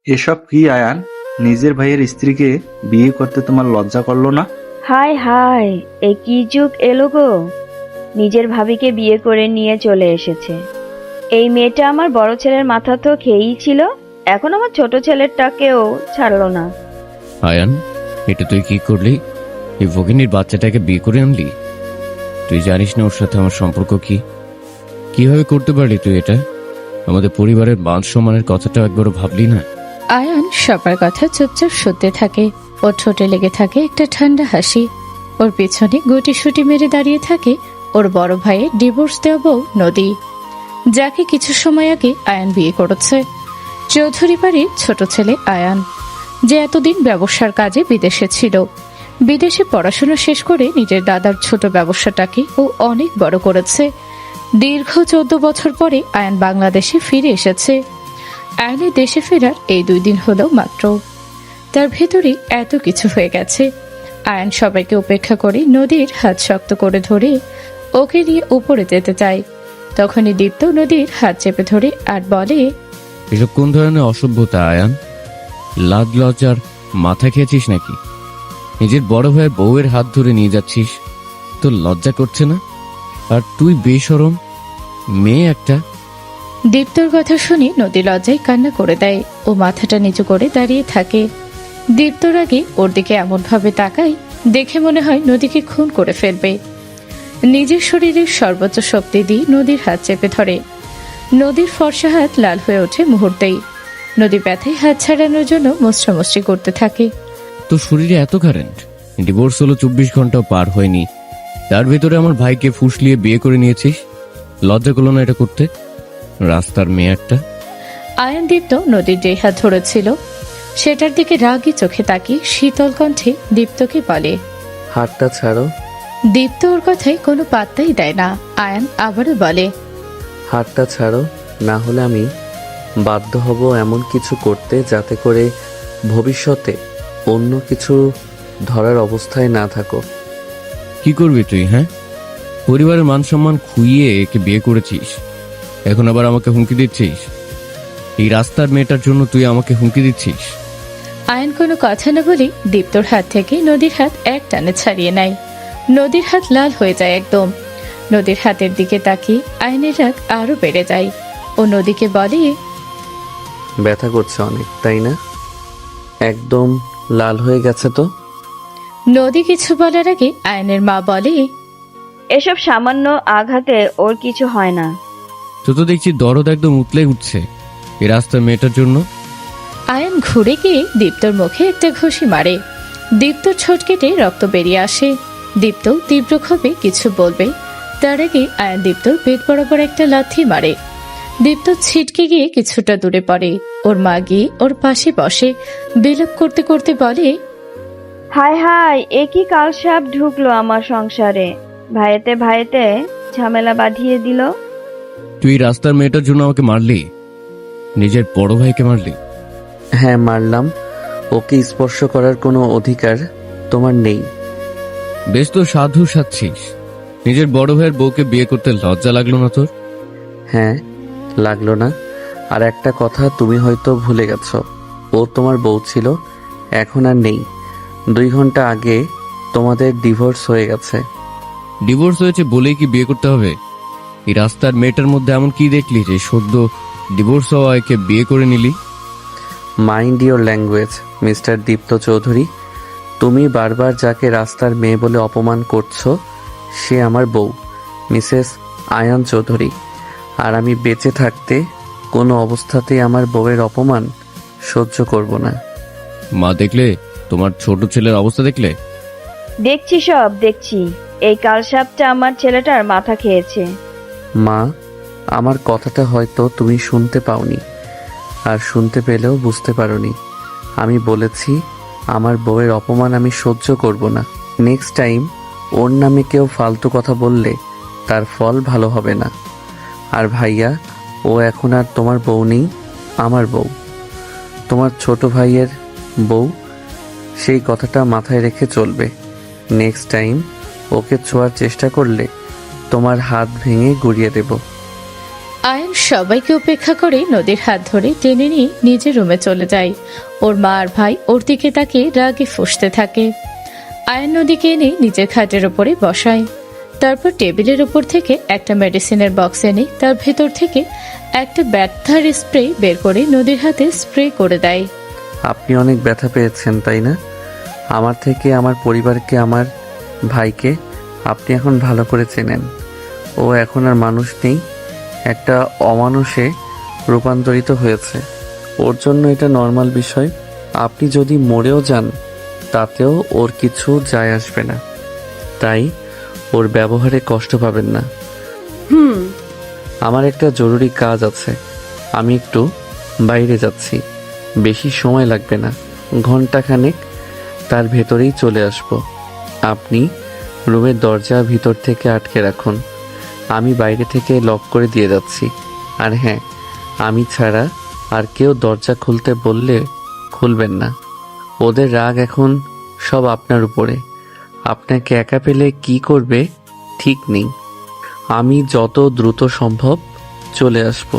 এসব কি আয়ান? নিজের ভাইয়ের স্ত্রীকে বিয়ে করতে তোমার লজ্জা করলো না? হায় হায়, এ কি যুগ এলো গো! নিজের ভাবিকে বিয়ে করে নিয়ে চলে এসেছে। এই মেয়েটা আমার বড় ছেলের মাথা তো খেয়েই ছিল, এখন আমার ছোট ছেলেরটাকেও ছাড়লো না। আয়ান, এটা তুই কি করলি? এই ভগিনীর বাচ্চাটাকে বিয়ে করে আনলি? তুই জানিস না ওর সাথে আমার সম্পর্ক কি? কিভাবে করতে পারলি তুই এটা? আমাদের পরিবারের মান সম্মানের কথাটা একবারও ভাবলি না? আয়ান সবার কথা চুপচাপ শুনতে থাকে। ওর ঠোঁটে লেগে থাকে একটা ঠান্ডা হাসি। ওর পেছনে গুটিসুটি মেরে দাঁড়িয়ে থাকে ওর বড় ভাইয়ের ডিভোর্স দেওয়া বউ নদী, যাকে কিছু সময় আগে আয়ান বিয়ে করেছে। চৌধুরী বাড়ির ছোট ছেলে আয়ান, যে এতদিন ব্যবসার কাজে বিদেশে ছিল। বিদেশে পড়াশোনা শেষ করে নিজের দাদার ছোট ব্যবসাটাকে ও অনেক বড় করেছে। দীর্ঘ 14 বছর পরে আয়ান বাংলাদেশে ফিরে এসেছে। আয়ানের দেশে ফেরার এই 2 দিন হলো মাত্র। তার ভেতরে এত কিছু হয়ে গেছে। আয়ান সবাইকে উপেক্ষা করে নদীর হাত শক্ত করে ধরে ওকে নিয়ে উপরে যেতে চায়। তখনই দীপ্ত নদীর হাত চেপে ধরে আর বলে, এসব কোন ধরনের অসভ্যতা আয়ান? লাজ লজ্জার মাথা খেয়েছিস নাকি? নিজের বড় ভাইয়ের বউয়ের হাত ধরে নিয়ে যাচ্ছিস, তোর লজ্জা করছে না? আর তুই বেশরম মেয়ে একটা। দীপ্তর কথা শুনে নদী লজ্জায় কান্না করে দেয়। ও মাথাটা নিচু করে দাঁড়িয়ে থাকে। দীপ্তর আগে ওর দিকে এমন ভাবে তাকায়, দেখে মনে হয় নদীকে খুন করে ফেলবে। নিজের শরীরের সর্বোচ্চ শক্তি দিয়ে নদীর হাত চেপে ধরে। নদীর ফর্সা হাত লাল হয়ে ওঠে মুহূর্তেই। নদী ব্যথায় হাত ছাড়ানোর জন্য মোচড়ামুচড়ি করতে থাকে। তোর শরীরে এত কারেন্ট? ডিভোর্স হলো 24 ঘন্টাও পার হয়নি, তার ভেতরে আমার ভাইকে ফুসলিয়ে বিয়ে করে নিয়েছিস। লজ্জা করলো না এটা করতে? রাস্তার মেয়ে একটা। আয়ান দীপ্ত নদীর যে হাত ধরেছিল সেটার দিকে রাগী চোখে তাকিয়ে শীতল কণ্ঠে দীপ্তকে বলে, হাতটা ছাড়ো। দীপ্ত ওর কথায় কোনো পাত্তাই দেয় না। আয়ান আবারও বলে, হাতটা ছাড়ো, না হলে আমি বাধ্য হব এমন কিছু করতে যাতে করে ভবিষ্যতে অন্য কিছু ধরার অবস্থায় না থাকো। কি করবি তুই? হ্যাঁ, পরিবারের মান সম্মান খুইয়ে একে বিয়ে করেছিস, এখন আবার আমাকে হুমকি দিচ্ছিস? এই রাস্তার মেয়েটার জন্য তুই আমাকে হুমকি দিচ্ছিস? আয়ান কোনো কথা না বলে দীপ্তর হাত থেকে নদীর হাত এক টানে ছাড়িয়ে নেয়। নদীর হাত লাল হয়ে যায় একদম। নদীর হাতের দিকে তাকিয়ে আয়নের রাগ আরো বেড়ে যায়। ও নদীকে বলে, ব্যথা করছে অনেক, তাই না? একদম লাল হয়ে গেছে তো। নদী কিছু বলার আগে আয়নের মা বলে, এসব সামান্য আঘাতে ওর কিছু হয় না। তো তো দেখছি দরদ একদম উতলে উঠছে এই রাস্তার মেয়েটার জন্য। আয়ন ঘুরে গিয়ে দীপ্তর মুখে একটা ঘুষি মারে। দীপ্তর ছোট কেটে রক্ত বেরিয়ে আসে। দীপ্ত তীব্র ক্ষোভে কিছু বলবে, তার আগে আয়ন দীপ্তর পেট বরাবর একটা লাথি মারে। দীপ্ত ছিটকে গিয়ে কিছুটা দূরে পড়ে। ওর মা গিয়ে ওর পাশে বসে বিলাপ করতে করতে বলে, হায় হায়, এ কি কালসাপ ঢুকলো আমার সংসারে! ভাইয়েতে ভাইয়েতে ঝামেলা বাঁধিয়ে দিল। তুই রাস্তার মেয়েটার জন্য আমাকে মারলি, নিজের বড় ভাইকে মারলি। হ্যাঁ, মারলাম। ওকে স্পর্শ করার কোনো অধিকার তোমার নেই। বেশ তো সাধু সাচ্ছিস। নিজের বড় ভাইয়ের বউকে বিয়ে করতে লজ্জা লাগলো না তোর? হ্যাঁ, লাগলো না। আর একটা কথা তুমি হয়তো ভুলে গেছো, ও তোমার বউ ছিল, এখন আর নেই। 2 ঘন্টা আগে তোমাদের ডিভোর্স হয়ে গেছে। ডিভোর্স হয়েছে বলেই কি বিয়ে করতে হবে? এই রাস্তার মেয়েটার মধ্যে এমন কি দেখলি যে সদ্য ডিভোর্স হওয়া একে বিয়ে করে নিলি? Mind your language mister Dipto Chowdhury. তুমি বারবার যাকে রাস্তার মেয়ে বলে অপমান করছো সে আমার বউ, মিসেস আয়ান চৌধুরী। আর আমি বেঁচে থাকতে কোনো অবস্থাতেই আমার বউয়ের অপমান সহ্য করব না। মা দেখলে? তোমার ছোট ছেলের অবস্থা দেখলে? দেখছি, সব দেখছি। এই কালসাপটা আমার ছেলেটার মাথা খেয়েছে। মা, আমার কথাটা হয়তো তুমি শুনতে পাওনি, আর শুনতে পেলেও বুঝতে পারোনি। আমি বলেছি আমার বউয়ের অপমান আমি সহ্য করব না। নেক্সট টাইম ওর নামে কেউ ফালতু কথা বললে তার ফল ভালো হবে না। আর ভাইয়া, ও এখন আর তোমার বউ নেই, আমার বউ, তোমার ছোট ভাইয়ের বউ। সেই কথাটা মাথায় রেখে চলবে। নেক্সট টাইম ওকে ছোঁয়ার চেষ্টা করলে তোমার হাত ভেঙে গুড়িয়ে দেব। আয়ান সবাইকে উপেক্ষা করে নদীর হাত ধরে টেনে নিয়ে নিজের রুমে চলে যায়। ওর মা আর ভাই ওর দিকে তাকিয়ে রাগে ফুঁসতে থাকে। আয়ান নদীকে এনে নিজের খাটের উপরে বসায়। তারপর টেবিলের উপর থেকে একটা মেডিসিনের বক্স এনে তার ভেতর থেকে একটা ব্যথার স্প্রে বের করে নদীর হাতে স্প্রে করে দেয়। আপনি অনেক ব্যথা পেয়েছেন তাই না? আমার থেকে, আমার পরিবারকে, আমার ভাইকে আপনি এখন ভালো করে চেনেন। ও এখন আর মানুষ নেই, একটা অমানুষে রূপান্তরিত হয়েছে। ওর জন্য এটা নর্মাল বিষয়। আপনি যদি মরেও যান তাতেও ওর কিছু যায় আসবে না, তাই ওর ব্যবহারে কষ্ট পাবেন না। আমার একটা জরুরি কাজ আছে, আমি একটু বাইরে যাচ্ছি, বেশি সময় লাগবে না, ঘন্টাখানেক, তার ভেতরেই চলে আসব। আপনি রুমের দরজা ভিতর থেকে আটকে রাখুন, আমি বাইরে থেকে লক করে দিয়ে যাচ্ছি। আর হ্যাঁ, আমি ছাড়া আর কেউ দরজা খুলতে বললে খুলবেন না। ওদের রাগ এখন সব আপনার উপরে। আপনাকে একা পেলে কি করবে ঠিক নেই। আমি যত দ্রুত সম্ভব চলে আসব।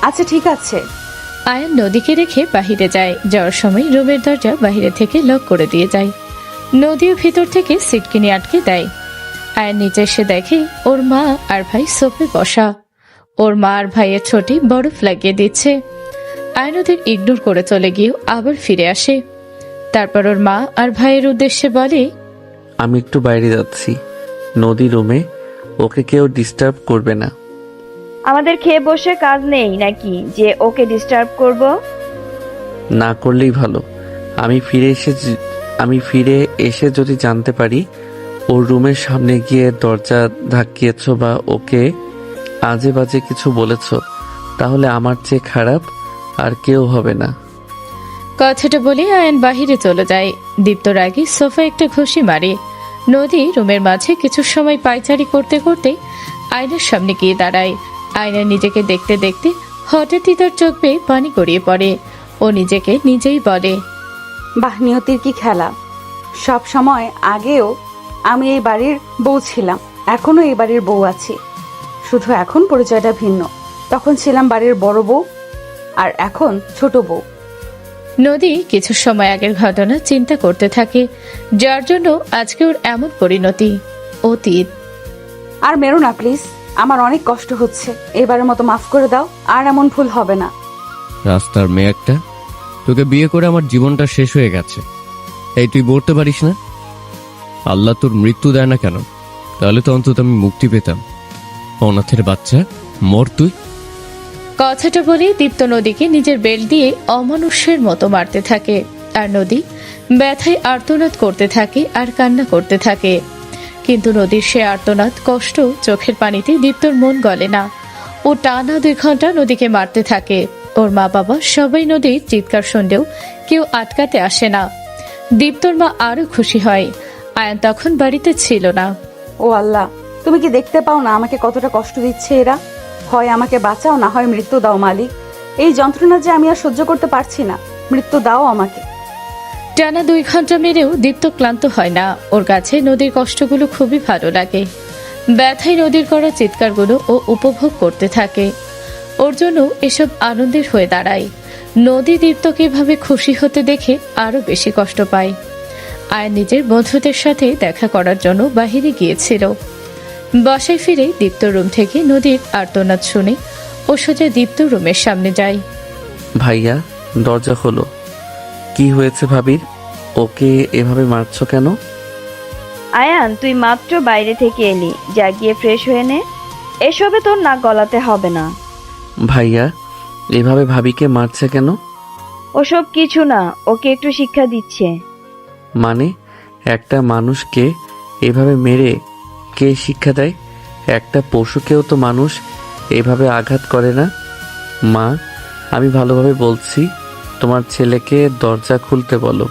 আচ্ছা ঠিক আছে। আয়ান নদীকে রেখে বাহিরে যায়। যাওয়ার সময় রুমের দরজা বাহিরে থেকে লক করে দিয়ে যায়। নদীও ভিতর থেকে সিটকিনি আটকে দেয়। আয়ান নিচে এসে দেখে ওর মা আর ভাই সোফে বসা। ওর মা আর ভাইয়ের ছোটে বরফ লাগিয়ে দিচ্ছে। আয়ান ওদের ইগনোর করে চলে গিয়েও আবার ফিরে আসে। তারপর ওর মা আর ভাইয়ের উদ্দেশ্যে বলে, আমি একটু বাইরে যাচ্ছি, নদী রুমে, ওকে কেউ ডিস্টার্ব করবে না। আমাদের খেয়ে বসে কাজ নেই নাকি যে ওকে ডিস্টার্ব করব? না করলেই ভালো। আমি ফিরে এসে যদি জানতে পারি ওর রুমের সামনে গিয়ে দরজা ধাক্কিয়েছ বা ওকে আজে বাজে কিছু বলেছ, তাহলে আমার চেয়ে খারাপ আর কেউ হবে না। কথাটা বলে আয়ান বাহিরে চলে যায়। দীপ্ত রাগে সোফায় একটা ঘুষি মারে। নদী রুমের মাঝে কিছু সময় পায়চারি করতে করতে আয়নার সামনে গিয়ে দাঁড়ায়। আয়নায় নিজেকে দেখতে দেখতে হঠাৎই তার চোখ বেয়ে পানি গড়িয়ে পড়ে। ও নিজেকে নিজেই বলে, বাহ, নিয়তির কি খেলা! সব সময় আগেও আমি এই বাড়ির বউ ছিলাম, এখনো এই বাড়ির বউ আছি, শুধু এখন পরিচয়টা ভিন্ন। তখন ছিলাম বাড়ির বড় বউ, আর এখন ছোট বউ। নদী কিছু সময় আগের ঘটনা চিন্তা করতে থাকে, যার জন্য আজকে ওর এমন পরিণতি। অতীত। আর মেরো না প্লিজ, আমার অনেক কষ্ট হচ্ছে, এবারের মতো মাফ করে দাও, আর এমন ভুল হবে না। রাস্তার মেয়ে একটা, তোকে বিয়ে করে আমার জীবনটা শেষ হয়ে গেছে। এই তুই বলতে পারিস না আল্লাহ তোর মৃত্যু দেয় না কেন? তাহলে তো অন্তত আমি মুক্তি পেতাম। অনাথের বাচ্চা, মর তুই। কথাটা বলে দীপ্ত নদীকে নিজের বেল্ট দিয়ে অমানুষ্যের মতো মারতে থাকে। আর নদী ব্যথায় আর্তনাদ করতে থাকে আর কান্না করতে থাকে। কিন্তু নদীর সে আর্তনাদ, কষ্ট, চোখের পানিতে দীপ্তর মন গলে না। ও টানা 2 ঘন্টা নদীকে মারতে থাকে। ওর মা বাবা সবাই নদীর চিৎকার শুনলেও কেউ আটকাতে আসে না। দীপ্তর মা আরো খুশি হয়। আয়ান তখন বাড়িতে ছিল না। ও আল্লাহ, তুমি কি দেখতে পাও না আমাকে কতটা কষ্ট দিচ্ছে এরা? হয় আমাকে বাঁচাও, না হয় মৃত্যু দাও মালিক। এই যন্ত্রণা যে আমি আর সহ্য করতে পারছি না, মৃত্যু দাও আমাকে। টানা 2 ঘন্টা মেরেও দীপ্ত ক্লান্ত হয় না। ওর কাছে নদীর কষ্টগুলো খুবই ভালো লাগে। ব্যথায় নদীর করা চিৎকারগুলো ও উপভোগ করতে থাকে। ওর জন্য এসব আনন্দের হয়ে দাঁড়ায়। নদী দীপ্তকে এভাবে খুশি হতে দেখে আরো বেশি কষ্ট পায়। আয়ান নিজের বন্ধুদের সাথে দেখা করার জন্য বাহিরে গিয়েছিল। বাসায় ফিরে দীপ্ত রুম থেকে নদীর আর্তনাদ শুনে ও সোজা দীপ্ত রুমের সামনে যায়। ভাইয়া, দরজা খোলো। কি হয়েছে ভাবির? ওকে এভাবে মারছো কেন? আয়ান, তুই মাত্র বাইরে থেকে এলি, যা গিয়ে ফ্রেশ হয়ে নে। এসবে তোর নাক গলাতে হবে না। ভাইয়া এভাবে ভাবিকে মারছে কেন? ওসব কিছু না, ওকে একটু শিক্ষা দিচ্ছে। মানে একটা মানুষকে এভাবে মেরে কে শিক্ষা দেয়? একটা পশুকেও তো মানুষ এভাবে আঘাত করে না। মা, আমি ভালোভাবে বলছি, তোমার ছেলেকে দরজা খুলতে বলো,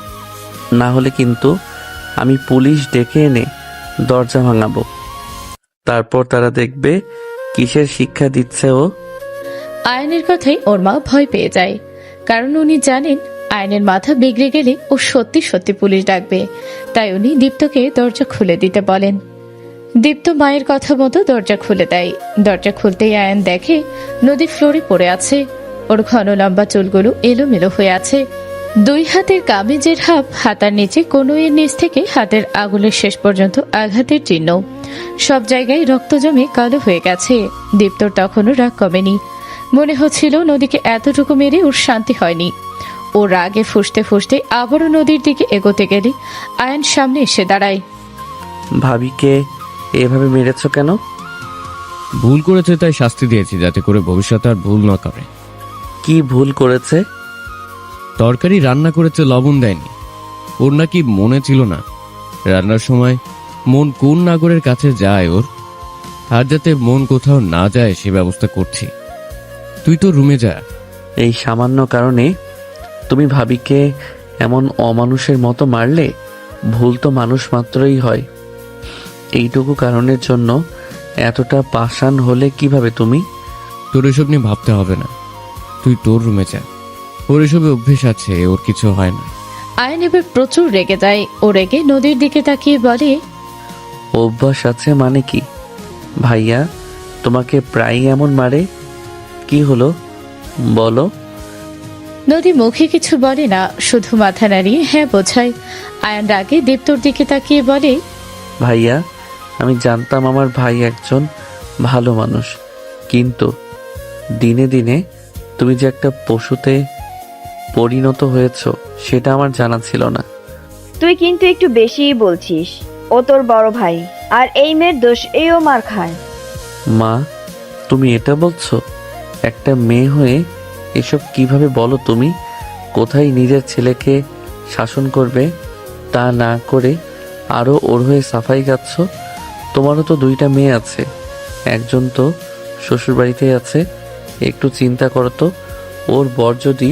না হলে কিন্তু আমি পুলিশ ডেকে এনে দরজা ভাঙাবো। তারপর তারা দেখবে কিসের শিক্ষা দিচ্ছে ও। আয়নের কথাই ওর মা ভয় পেয়ে যায়, কারণ উনি জানেন আয়নের মাথা বিগড়ে গেলে ও সত্যি সত্যি পুলিশ ডাকবে। তাই উনি দীপ্তকে দরজা খুলে দিতে বলেন। দীপ্ত মায়ের কথা মতো দরজা খুলে দেয়। দরজা খুলতেই আয়ান দেখে নদী ফ্লোরে পড়ে আছে। ওর ঘন লম্বা চুলগুলো এলোমেলো হয়ে আছে। দুই হাতের কামিজের হাতার নিচে কনুইয়ের নিচ থেকে হাতের আঙুলের শেষ পর্যন্ত আঘাতের চিহ্ন। সব জায়গায় রক্ত জমে কালো হয়ে গেছে। দীপ্তর তখনও রাগ কমেনি। মনে হচ্ছিল নদীকে এতটুকু মেরে ওর শান্তি হয়নি। ও রাগে ফুঁসতে ফুঁসতে আবারও নদীর দিকে এগোতে গেলে আয়ান সামনে এসে দাঁড়ায়। ভাবিকে এভাবে মেরেছ কেন? ভুল করেছে তাই শাস্তি দিয়েছি, যাতে করে ভবিষ্যতে আর ভুল না করে। কি ভুল করেছে? তরকারি রান্না করেছে, লবণ দেয়নি। ওর নাকি মনে ছিল না রান্নার সময় মন কোন নাগরের কাছে যায় ওর। আর যাতে মন কোথাও না যায় সে ব্যবস্থা করছি। তুই তো রুমে যা। এই সামান্য কারণে তুমি ভাবিকে এমন অমানুষের মতো মারলে? ভুল তো মানুষ মাত্রই হয়। এইটুকু কারণের জন্য এতটা পাষাণ হলে কিভাবে তুমি? তোর এসব নিয়ে ভাবতে হবে না, তুই তোর রুমে যা। ওর এসবে অভ্যেস আছে, ওর কিছু হয় না। আয়ান এবার প্রচুর রেগে যায়। ও রেগে নদীর দিকে তাকিয়ে বলে, অভ্যাস আছে মানে কি? ভাইয়া তোমাকে প্রায়ই এমন মারে? কি হলো বলো? নদী মুখে কিছু বলে না, শুধু মাথা নাড়িয়ে হ্যাঁ বোঝায়। আয়ান রাগে দীপ্তর দিকে তাকিয়ে বলে, ভাইয়া আমি জানতাম আমার ভাই একজন ভালো মানুষ, কিন্তু দিনে দিনে তুমি যে একটা পশুতে পরিণত হয়েছ সেটা আমার জানা ছিল না। তুই কিন্তু একটু বেশিই বলছিস। ও তোর বড় ভাই, আর এই মেয়ের দোষ এও মার খায়। মা তুমি এটা বলছো? একটা মেয়ে হয়ে এসব কিভাবে বলো তুমি? কোথায় নিজের ছেলেকে শাসন করবে তা না করে আরও ওর হয়ে সাফাই গাচ্ছ। তোমারও তো দুইটা মেয়ে আছে, একজন তো শ্বশুরবাড়িতেই আছে। একটু চিন্তা করো তো, ওর বর যদি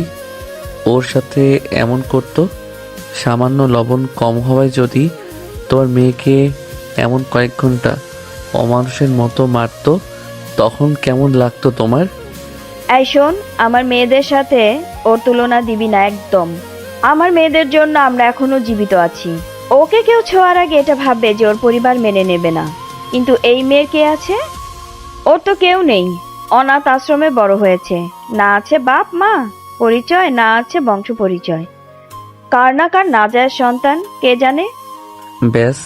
ওর সাথে এমন করত, সামান্য লবণ কম হওয়ায় যদি তোমার মেয়েকে এমন কয়েক ঘন্টা অমানুষের মতো মারত, তখন কেমন লাগতো তোমার? এই শোন, আমার মেয়েদের সাথে ওর তুলনা দিবি না একদম। আমার মেয়েদের জন্য আমরা এখনো জীবিত আছি। ওকে কেউ ছোঁয়ার আগে এটা ভাববে যে ওর পরিবার মেনে নেবে না, কিন্তু এই মেয়ের কে আছে? ওর তো কেউ নেই। অনাথ আশ্রমে বড় হয়েছে, না আছে বাপ মা পরিচয়, না আছে বংশ পরিচয়। কার না কার না যায় সন্তান কে জানে। ব্যাস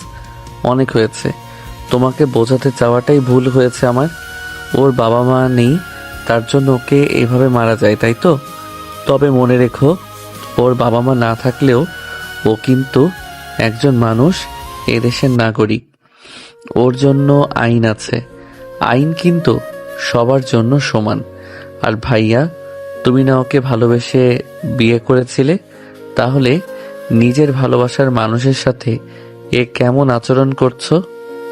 অনেক হয়েছে। তোমাকে বোঝাতে চাওয়াটাই ভুল হয়েছে আমার। ওর বাবা মা নেই, তার জন্য ওকে এভাবে মারা যায়, তাই তো? তবে মনে রেখো, ওর বাবা মা না থাকলেও ও কিন্তু একজন মানুষ, এদেশের নাগরিক। ওর জন্য আইন আছে। আইন কিন্তু সবার জন্য সমান। আর ভাইয়া, তুমি না ওকে ভালোবেসে বিয়ে করেছিলে? তাহলে নিজের ভালোবাসার মানুষের সাথে এ কেমন আচরণ করছো?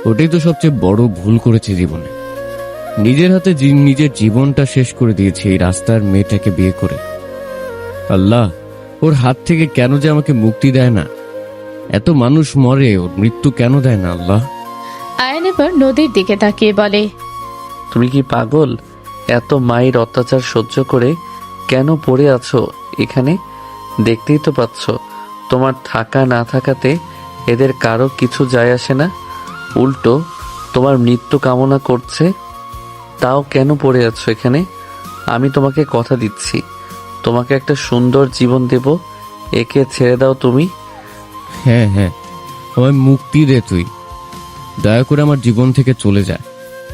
ওটাই তো সবচেয়ে বড় ভুল করেছে জীবনে। নিজের হাতে নিজের জীবনটা শেষ করে দিয়েছি এই রাস্তার মেয়েটাকে বিয়ে করে। আল্লাহ, ওর হাত থেকে কেন যে আমাকে মুক্তি দেয় না? এত মানুষ মরে, ওর মৃত্যু কেন দেয় না আল্লাহ? আয়ান এবার নদীর দিকে তাকিয়ে বলে, তুমি কি পাগল? এত মায়ের অত্যাচার সহ্য করে কেন পড়ে আছো এখানে? দেখতেই তো পাচ্ছ, তোমার থাকা না থাকাতে এদের কারো কিছু যায় আসে না। উল্টো তোমার মৃত্যু কামনা করছে। তাও কেন পড়ে আছো এখানে? আমি তোমাকে কথা দিচ্ছি, তোমাকে একটা সুন্দর জীবন দেব। একে ছেড়ে দাও তুমি। হ্যাঁ হ্যাঁ, আমায় মুক্তি দে তুই। দয়া করে আমার জীবন থেকে চলে যা।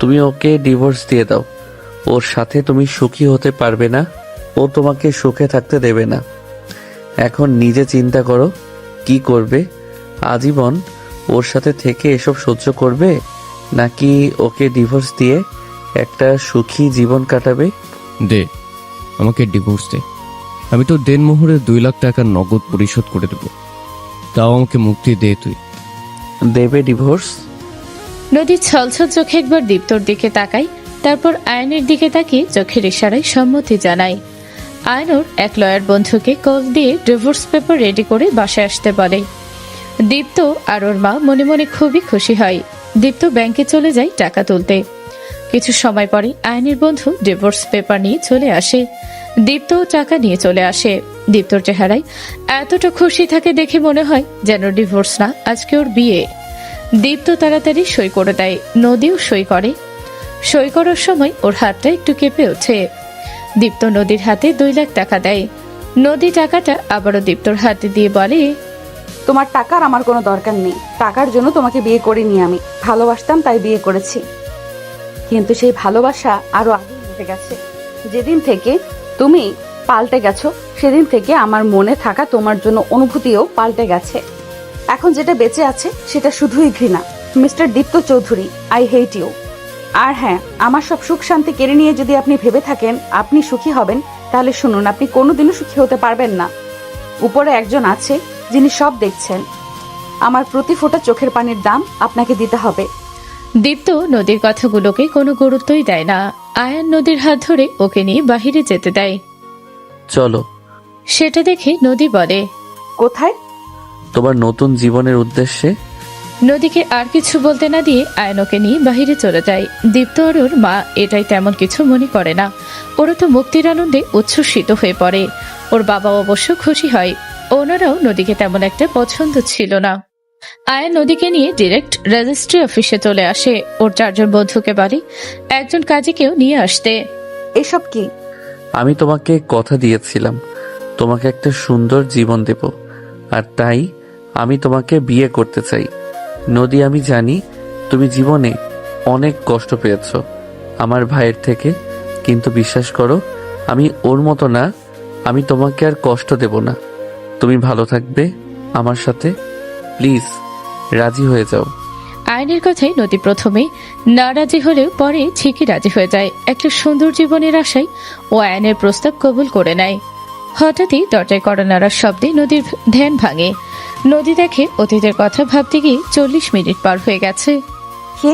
তুমি ওকে ডিভোর্স দিয়ে দাও। ওর সাথে তুমি সুখী হতে পারবে না, ও তোমাকে সুখে থাকতে দেবে না। এখন নিজে চিন্তা করো কি করবে। আজীবন ওর সাথে থেকে এসব সহ্য করবে, নাকি ওকে ডিভোর্স দিয়ে একটা সুখী জীবন কাটাবে? দে, আমাকে ডিভোর্স দে। আমি তো দেনমোহরে 2 লাখ টাকা নগদ পরিশোধ করে দেব। তাও আমাকে মুক্তি দে তুই। দেবে ডিভোর্স? নদী ছলছল চোখে একবার দীপ্তর দিকে তাকায়, তারপর আয়নের দিকে তাকিয়ে চোখের ইশারায় সম্মতি জানায়। আয়নুর এক লয়ার বন্ধুকে কল দিয়ে ডিভোর্স পেপার রেডি করে বাসায় আসতে বলে। দীপ্ত আর ওর মা মনে মনে খুবই খুশি হয়। দীপ্ত ব্যাংকে চলে যায় টাকা তুলতে। কিছু সময় পরে আয়নের বন্ধু ডিভোর্স পেপার নিয়ে চলে আসে। দীপ্ত টাকা নিয়ে চলে আসে। দীপ্তর চেহারায় এতটা খুশি থাকে দেখে মনে হয় যেন ডিভোর্স না, আজকে ওর বিয়ে। দীপ্ত তাড়াতাড়ি সই করে দেয়, নদীও সই করে। সই করার সময় ওর হাতটা একটু কেঁপে ওঠে। দীপ্ত নদীর হাতে 2 লাখ টাকা দেয়। নদী টাকাটা আবারও দীপ্তর হাতে দিয়ে বলে, তোমার টাকার আমার কোনো দরকার নেই। টাকার জন্য তোমাকে বিয়ে করিনি আমি, ভালোবাসতাম তাই বিয়ে করেছি। কিন্তু সেই ভালোবাসা আরো আগে উঠে গেছে। যেদিন থেকে তুমি পাল্টে গেছো সেদিন থেকে আমার মনে থাকা তোমার জন্য অনুভূতিও পাল্টে গেছে। এখন যেটা বেঁচে আছে সেটা শুধুই ঘৃণা। Mister Dipto Chowdhury, I hate you. আর হ্যাঁ, আমার সব সুখ শান্তি কেড়ে নিয়ে যদি আপনি ভেবে থাকেন আপনি সুখী হবেন, তাহলে শুনুন, আপনি কোনোদিনও সুখী হতে পারবেন না। উপরে একজন আছে যিনি সব দেখছেন। আমার প্রতি ফোঁটা চোখের পানির দাম আপনাকে দিতে হবে। দীপ্ত নদীর কথাগুলোকে কোনো গুরুত্বই দেয় না। আয়ান নদীর হাত ধরে ওকে নিয়ে বাহিরে যেতে দেয়। চলো। সেটা দেখে নদী বলে, কোথায়? তোমার নতুন জীবনের উদ্দেশ্যে। নদীকে আর কিছু বলতে না দিয়ে আয়ন ওকে নিয়ে বাহিরে চলে যায়। দীপ্ত আর ওর মা এটাই তেমন কিছু মনে করে না। ওরা তো মুক্তির আনন্দে উচ্ছ্বসিত হয়ে পড়ে। ওর বাবা অবশ্য খুশি হয়। ওনারাও নদীকে তেমন একটা পছন্দ ছিল না। আয়ান নদীকে নিয়ে ডিরেক্ট রেজিস্ট্রি অফিসে চলে আসে। ওর 4 জন বন্ধুকে বলে একজন কাজীকেও নিয়ে আসতে। এসব কি? আমি তোমাকে কথা দিয়েছিলাম তোমাকে একটা সুন্দর জীবন দেব, আর তাই আমি তোমাকে বিয়ে করতে চাই। নদী, আমি জানি তুমি জীবনে অনেক কষ্ট পেয়েছো আমার ভাইয়ের থেকে, কিন্তু বিশ্বাস করো আমি ওর মতো না। আমি তোমাকে আর কষ্ট দেব না। তুমি ভালো থাকবে আমার সাথে। প্লিজ রাজি হয়ে যাও। আয়নের কথায় নদী প্রথমে না রাজি হলেও পরে ঠিকই রাজি হয়ে যায়। একটা সুন্দর জীবনের আশায় ও আয়নের প্রস্তাব কবুল করে নেয়। হঠাৎই দরজায় কড়া নাড়ার শব্দে নদীর ধ্যান ভাঙে। নদী দেখে অতীতের কথা ভাবতে গিয়ে 40 মিনিট পার হয়ে গেছে। কে?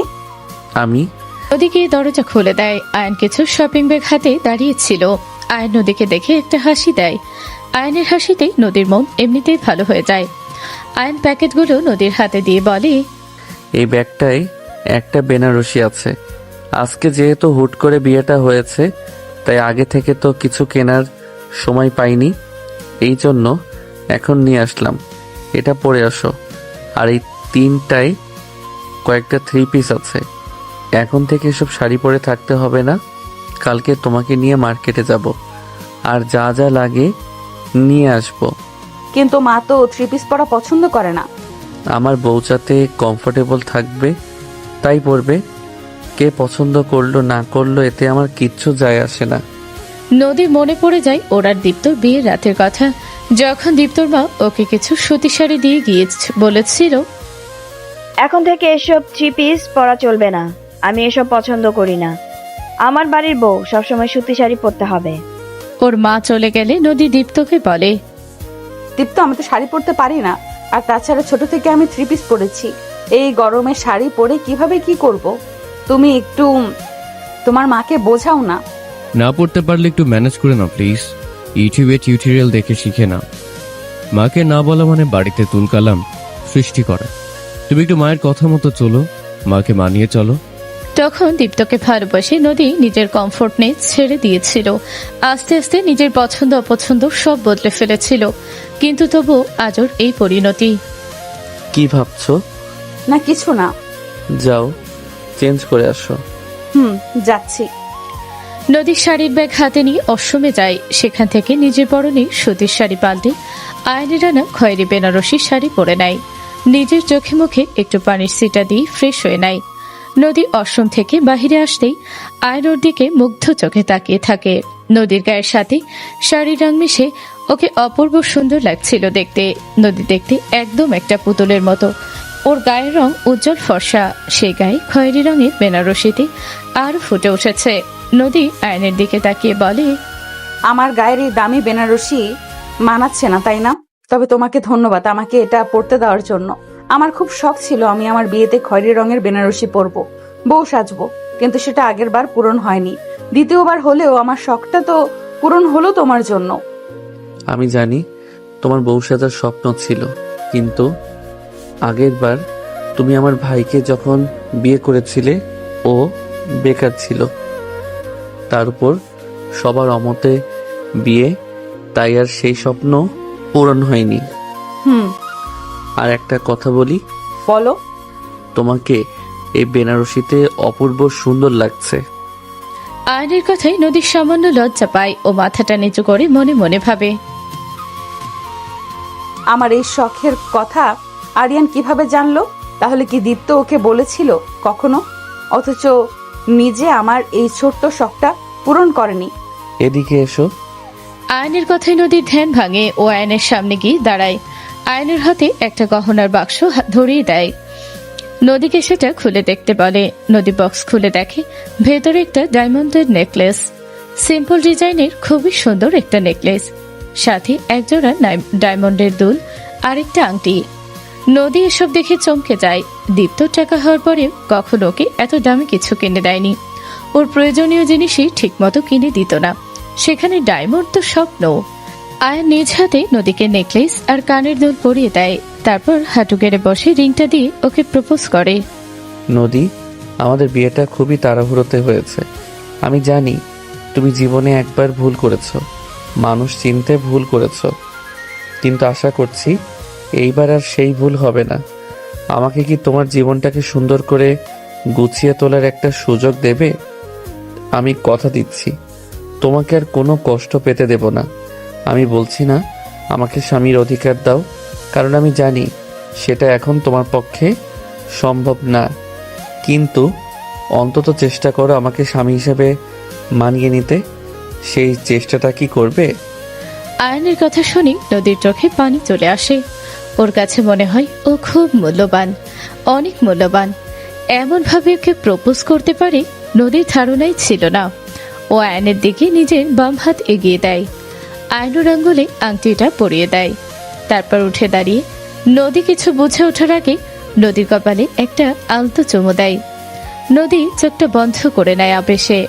আমি। নদীকে দরজা খুলে দেয়। আয়ন কিছু শপিং ব্যাগ হাতে দাঁড়িয়েছিল। আয়ন নদীকে দেখে একটা হাসি দেয়। আয়নের হাসিতেই নদীর মন এমনিতেই ভালো হয়ে যায়। আয়ন প্যাকেটগুলো নদীর হাতে দিয়ে বলে, এই ব্যাগটায় একটা বেনারসি আছে। আজকে যেহেতু হুট করে বিয়েটা হয়েছে তাই আগে থেকে তো কিছু কেনার সময় পাইনি, এই জন্য এখন নিয়ে আসলাম। এটা পরে আসো। আর এই 3টায় কয়েকটা 3 পিস আছে। এখন থেকে এসব শাড়ি পরে থাকতে হবে না। কালকে তোমাকে নিয়ে মার্কেটে যাব, আর যা যা লাগে নিয়ে আসবো। কিন্তু মা তো 3 পিস পরা পছন্দ করে না। আমার বউ যাতে কমফোর্টেবল থাকবে তাই পরবে। কে পছন্দ করলো না করলো এতে আমার কিচ্ছু যায় আসে না। নদীর মনে পড়ে যায় ওরা দীপ্তর বিয়ের রাতের কথা, যখন দীপ্তর মা ওকে কিছু সুতি শাড়ি দিয়ে গিয়ে বলেছিল, এখন থেকে এসব 3 পিস পরা চলবে না। আমি এসব পছন্দ করি না। আমার বাড়ির বউ সবসময় সুতি শাড়ি পরতে হবে। ওর মা চলে গেলে নদী দীপ্তকে বলে, দীপ্ত, আমি তো শাড়ি পরতে পারি না। আর তাছাড়া ছোট থেকে আমি 3 পিস পরেছি। এই গরমে শাড়ি পরে কিভাবে কি করব? তুমি একটু তোমার মাকে বোঝাও না। না পড়তে পারলে একটু ম্যানেজ করে নাও প্লিজ। ইউটিউবে টিউটোরিয়াল দেখে শিখে নাও। মাকে না বলা মানে বাড়িতে তুলকালাম সৃষ্টি করা। তুমি একটু মায়ের কথা মতো চলো, মাকে মানিয়ে চলো। তখন দীপ্তকে ভালোবাসে নদী নিজের কমফোর্ট নেস ছেড়ে দিয়েছিল। আস্তে আস্তে নিজের পছন্দ অপছন্দ সব বদলে ফেলেছিল। কিন্তু তবু আজর এই পরিণতি। কি ভাবছো? না কিছু না। যাও চেঞ্জ করে আসো। যাচ্ছি। নদীর শাড়ির ব্যাগ হাতে নিয়ে অশ্রমে যায়। সেখান থেকে নিজের পরনে সুতির শাড়ি পাল্টে আয়নের আনা খয়েরি বেনারসির শাড়ি পরে নেয়। নিজের চোখে মুখে একটু পানির সিটা দিয়ে ফ্রেশ হয়ে নেয়। নদী অশ্রম থেকে বাহিরে আসতেই আয়নোর দিকে মুগ্ধ চোখে তাকিয়ে থাকে। নদীর গায়ের সাথে শাড়ির রং মিশে ওকে অপূর্ব সুন্দর লাগছিল দেখতে। নদী দেখতে একদম একটা পুতুলের মতো। ওর গায়ের রং উজ্জ্বল ফর্সা, সেই গায়ে খয়েরি রঙের বেনারসিতে আরো ফুটে উঠেছে। নদী আয়নের দিকে তাকিয়ে বলে, আমার গায়ের এই দামি বেনারসি মানাচ্ছে না, তাই না? তবে তোমাকে ধন্যবাদ আমাকে এটা পরতে দেওয়ার জন্য। আমার খুব শখ ছিল আমি আমার বিয়েতে খয়েরি রঙের বেনারসি পরবো, বউ সাজবো, কিন্তু সেটা আগের বার পূরণ হয়নি। দ্বিতীয়বার হলেও আমার শখটা তো পূরণ হলো তোমার জন্য। আমি জানি তোমার বউ সাজার স্বপ্ন ছিল, কিন্তু আগের বার তুমি আমার ভাইকে যখন বিয়ে করেছিলে ও বেকার ছিল, তার উপর সবার অমতে বিয়ে, তাই আর সেই স্বপ্ন পূরণ হয়নি। হুম। আর একটা কথা বলি, বলো। তোমাকে এই বেনারসিতে অপূর্ব সুন্দর লাগছে। আয়নের কথায় নদীর সামান্য লজ্জা পায় ও মাথাটা নিচু করে মনে মনে ভাবে। আমার এই শখের কথা আরিয়ান কিভাবে জানলো? তাহলে কি দীপ্ত ওকে বলেছিল কখনো? অথচ নিজে আমার এই ছোট্ট শখটা পূরণ করেনি। এদিকে এসো। আয়নের কথায় নদীর ধ্যান ভাঙে ও আয়নের সামনে গিয়ে দাঁড়ায়। আয়নের হাতে একটা গহনার বাক্স ধরিয়ে দেয়। নদীকে সেটা খুলে দেখতে বলে। নদী বক্স খুলে দেখে ভেতরে একটা ডায়মন্ডের নেকলেস। সিম্পল ডিজাইনের খুবই সুন্দর একটা নেকলেস, সাথে একজোড়া ডায়মন্ডের দুল আর একটা আংটি। নদী এসব দেখে চমকে যায়। দীপ্ত টাকা হওয়ার পরেও কখনো ওকে এত দামি কিছু কিনে দেয়নি। ওর প্রয়োজনীয় জিনিসই ঠিকমতো কিনে দিত না, সেখানে ডায়মন্ড তো স্বপ্ন। আয়ন নিজ হাতে নদীকে নেকলেস আর কানের দুল পরিয়ে দেয়। তারপর হাঁটু গেড়ে বসে রিংটা দিয়ে ওকে প্রপোজ করে। নদী, আমাদের বিয়েটা খুবই তাড়াহুড়োতে হয়েছে। আমি জানি তুমি জীবনে একবার ভুল করেছ, মানুষ চিনতে ভুল করেছ, কিন্তু আশা করছি এইবার আর সেই ভুল হবে না। আমাকে কি তোমার জীবনটাকে সুন্দর করে গুছিয়ে তোলার একটা সুযোগ দেবে? আমি কথা দিচ্ছি তোমাকে আর কোনো কষ্ট পেতে দেব না। আমি বলছি না আমাকে স্বামীর অধিকার দাও, কারণ আমি জানি সেটা এখন তোমার পক্ষে সম্ভব না, কিন্তু অন্তত চেষ্টা করো আমাকে স্বামী হিসেবে মানিয়ে নিতে। সেই চেষ্টাটা কি করবে? আয়নের কথা শুনি নদীর চোখে পানি চলে আসে। ওর কাছে মনে হয় ও খুব মূল্যবান, অনেক মূল্যবান। এমন ভাবে ওকে প্রপোজ করতে পারে নদীর ধারণাই ছিল না। ও আয়নের দিকে নিজের বাম হাত এগিয়ে দেয়। আয়নুর আঙ্গুলে আংটিটা পরিয়ে দেয়। তারপর উঠে দাঁড়িয়ে নদী কিছু বুঝে ওঠার আগে নদীর কপালে একটা আলতো চুমু দেয়। নদী চোখটা বন্ধ করে নেয় আবেশে।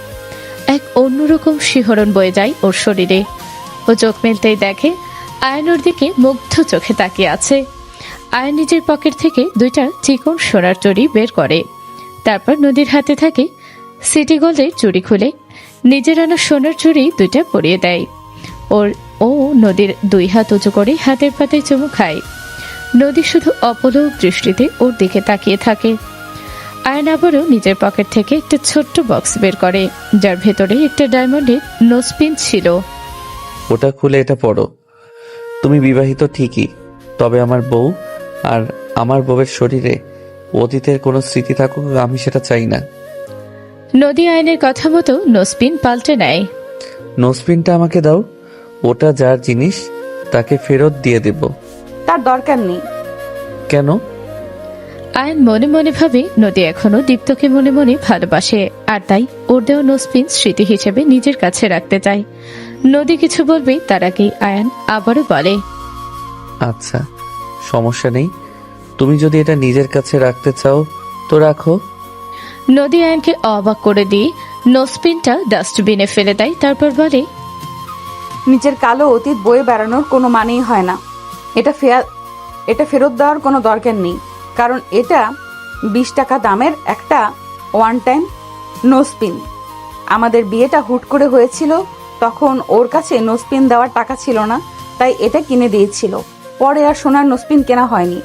এক অন্যরকম শিহরণ বয়ে যায় ওর শরীরে। ও চোখ মেলতেই দেখে আয়নুর দিকে মুগ্ধ চোখে তাকিয়ে আছে। আয়ন নিজের পকেট থেকে দুইটা চিকন সোনার চুড়ি বের করে। তারপর নদীর হাতে থাকে সিটি গোল্ডের চুড়ি খুলে নিজের আনা সোনার চুড়ি দুইটা পরিয়ে দেয়। ও নদীর দুই হাত উঁচু করে হাতের পাতায় চুমু খায়। নদী শুধু অপলক দৃষ্টিতে ওর দিকে তাকিয়ে থাকে। আয়ন আবারও নিজের পকেট থেকে একটা ছোট্ট বক্স বের করে, যার ভেতরে একটা ডায়মন্ডের নোজপিন ছিল। ওটা খুলে এটা পড়ো। তুমি বিবাহিত ঠিকই, তবে আমার বউ আর আমার বউয়ের শরীরে অতীতের কোনো স্মৃতি থাকুক আমি সেটা চাই না। নদী আয়নের কথা মতো নোজপিন পাল্টে নেয়। নোজপিনটা আমাকে দাও, ওটা যার জিনিস তাকে ফেরত দিয়ে দেব। তার দরকার নেই। কেন? আয়ন মনে মনে ভাবে নদী এখনো দীপ্তকে মনে মনে ভালোবাসে, আর তাই ওর দেওয়া নোজপিন স্মৃতি হিসেবে নিজের কাছে রাখতে চায়। নদী কিছু বলবে তার আগেই আয়ন আবারও বলে, আচ্ছা সমস্যা নেই, তুমি যদি এটা নিজের কাছে রাখতে চাও তো রাখো। নদী আয়নকে অবাক করে দিয়ে নোজপিনটা ডাস্টবিনে ফেলে দেয়। তারপর বলে, নিজের কালো অতীত বয়ে বেড়ানোর কোনো মানেই হয় না। এটা ফেরত দেওয়ার কোনো দরকার নেই, কারণ এটা 20 টাকা দামের একটা ওয়ান টাইম নোজপিন। আমাদের বিয়েটা হুট করে হয়েছিল, তখন ওর কাছে নোজপিন দেওয়ার টাকা ছিল না, তাই এটা কিনে দিয়েছিল। পরে আর সোনার নোজপিন কেনা হয়নি।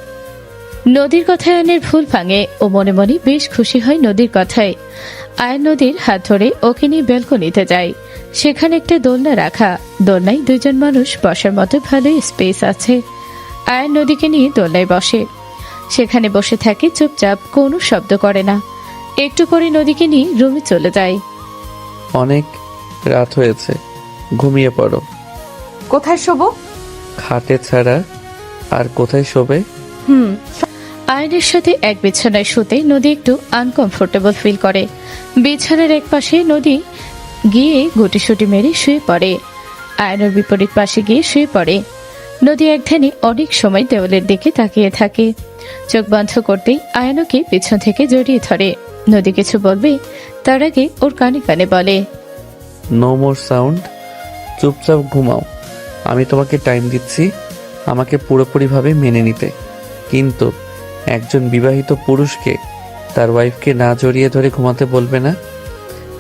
নদীর কথায় আয়নের ভুল ভাঙে। ও মনে মনে বেশ খুশি হয় নদীর কথায়। আয়ন নদীর হাত ধরে ওকে নিয়ে ব্যালকনিতে যায়। সেখানে একটা দোলনা রাখা, দোলনায় দুজন মানুষ বসার মতো ভালোই স্পেস আছে। আয়ন নদীকে নিয়ে দোলনায় বসে। সেখানে বসে থাকে চুপচাপ, কোনো শব্দ করে না। একটু পরে নদীকে নিয়ে রুমে চলে যায়। অনেক রাত হয়েছে, ঘুমিয়ে পড়ো। কোথায় শোবো? খাটে ছাড়া আর কোথায় শোবে? আয়নের সাথে এক বিছানায় শুতে নদী একটু আনকমফোর্টেবল ফিল করে। বিছানার এক পাশে নদী গিয়ে গুটিসুটি মেরে শুয়ে পড়ে। আয়নের বিপরীত পাশে গিয়ে শুয়ে পড়ে। নদী এক ধ্যানে অনেক সময় দেওয়ালের দিকে তাকিয়ে থাকে। চোখ বন্ধ করতেই আয়নকে পিছন থেকে জড়িয়ে ধরে। নদী কিছু বলবে তার আগে ওর কানে কানে বলে, নো মোর সাউন্ড, চুপচাপ ঘুমাও। আমি তোমাকে টাইম দিচ্ছি আমাকে পুরোপুরিভাবে মেনে নিতে, কিন্তু একজন বিবাহিত পুরুষকে তার ওয়াইফকে না জড়িয়ে ধরে ঘুমাতে বলবে না।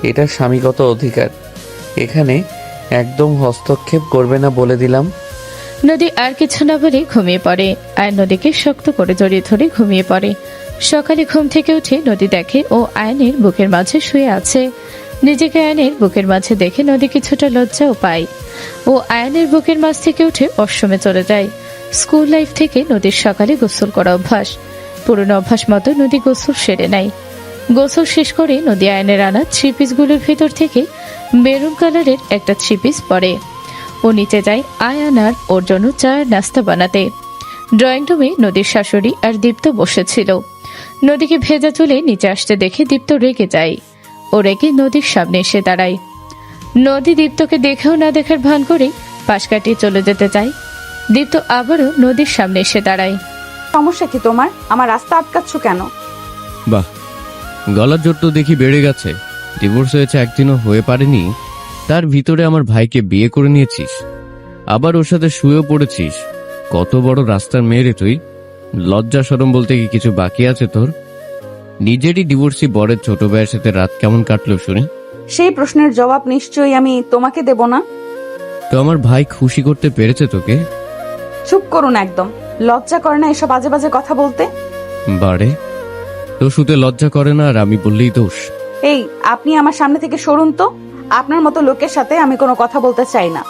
এটা স্বামীগত অধিকার, এখানে একদম হস্তক্ষেপ করবে না বলে দিলাম। নদী আর কিছু না বলে ঘুমিয়ে পড়ে। আর নদীকে শক্ত করে জড়িয়ে ধরে ঘুমিয়ে পড়ে। সকালে ঘুম থেকে উঠে নদী দেখে ও আয়নের বুকের মাঝে শুয়ে আছে। নিজেকে আয়নের বুকের মাঝে দেখে নদী কিছুটা লজ্জাও পায়। ও আয়নের বুকের মাঝ থেকে উঠে ওয়াশরুমে চলে যায়। স্কুল লাইফ থেকে নদীর সকালে গোসল করা অভ্যাস। পুরনো অভ্যাস মতো নদী গোসল সেরে নেয়। গোসল শেষ করে নদী আয়নের আনা 3 পিসগুলোর ভিতর থেকে মেরুন কালারের একটা 3 পিস পরে। ও নিচে যায় আয়ান আর ওর জন্য চায়ের নাস্তা বানাতে। ড্রয়িং রুমে নদীর শাশুড়ি আর দীপ্ত বসেছিল। নদীকে ভেজা চুলে নিচে আসতে দেখে দীপ্ত রেগে যায়। ও রেগে নদীর সামনে এসে দাঁড়ায়। নদী দীপ্তকে দেখেও না দেখার ভান করে পাশ কাটিয়ে চলে যেতে চায়। দীপ্ত আবারও নদীর সামনে এসে দাঁড়ায়। সমস্যা কি তোমার? আমার রাস্তা আটকাচ্ছ কেন? বাহ, গলার জোর তো দেখি বেড়ে গেছে। ডিভোর্স হয়েছে একদিনও হয়ে পারেনি, তার ভিতরে আমার ভাইকে বিয়ে করে নিয়েছিস, আবার ওর সাথে শুয়েও পড়েছিস। কত বড় রাস্তার মেয়ে রে তুই! লজ্জা শরম বলতে কি কিছু বাকি আছে তোর? নিজেরই ডিভোর্সি বরের ছোট ভাইয়ের সাথে রাত কেমন কাটলো শুনে? সেই প্রশ্নের জবাব নিশ্চয়ই আমি তোমাকে দেব না। তো আমার ভাই খুশি করতে পেরেছে তোকে? চুপ করুন একদম। লজ্জা করে না এসব বাজে বাজে কথা বলতে? বারে, তো শুতে লজ্জা করে না আর আমি বললেই দোষ? এই, আপনি আমার সামনে থেকে সরুন তো। আপনার মতো লোকের সাথে আমি কোনো কথা বলতে চাই না।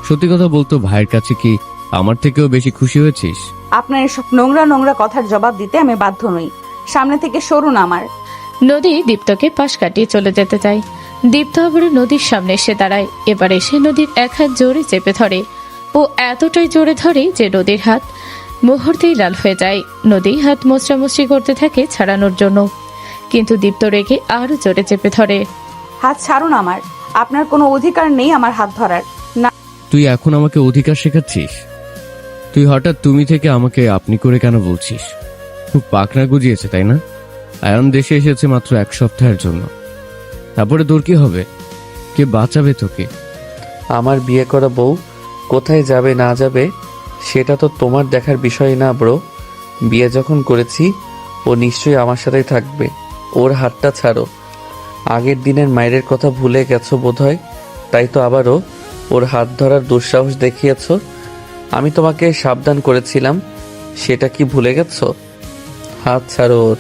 সত্যি কথা বলতো, ভাইয়ের কাছে কি আমার থেকেও বেশি খুশি হয়েছিস? আপনার এসব নোংরা নোংরা কথার জবাব দিতে আমি বাধ্য নই। সামনে থেকে সরুন আমার। নদী দীপ্তকে পাশ কাটিয়ে চলে যেতে চায়। দীপ্ত আবার নদীর সামনে এসে দাঁড়ায়। এবার এসে নদীর এক হাত জোরে চেপে ধরে। ও এতটাই জোরে ধরে যে নদীর হাত মুহূর্তেই লাল হয়ে যায়। নদী হাত মোচড়ামুচড়ি করতে থাকে ছাড়ানোর জন্য, কিন্তু দীপ্ত রেগে আরো জোরে চেপে ধরে। হাত ছাড়ুন আমার। আপনার কোনো অধিকার নেই আমার হাত ধরার। না, তুই এখন আমাকে অধিকার শেখাচ্ছিস? তুই হঠাৎ তুমি থেকে আমাকে আপনি করে কেন বলছিস? খুব পাকনা গুজিয়েছে তাই না? আয়ন দেশে এসেছে মাত্র 1 সপ্তাহের জন্য, তারপরে তোর কি হবে? কে বাঁচাবে তোকে? আমার বিয়ে করা বউ কোথায় যাবে না যাবে সেটা তো তোমার দেখার বিষয় না ব্রো। বিয়ে যখন করেছি ও নিশ্চয়ই আমার সাথেই থাকবে। ওর হাতটা ছাড়ো। আগের দিনের মায়ের কথা ভুলে গেছো বোধহয়, তাই তো আবারও ওর হাত ধরার দুঃসাহস দেখিয়েছো। আমি তোমাকে সাবধান করেছিলাম, সেটা কি ভুলে গেছো? হাত ছাড়ো ওর,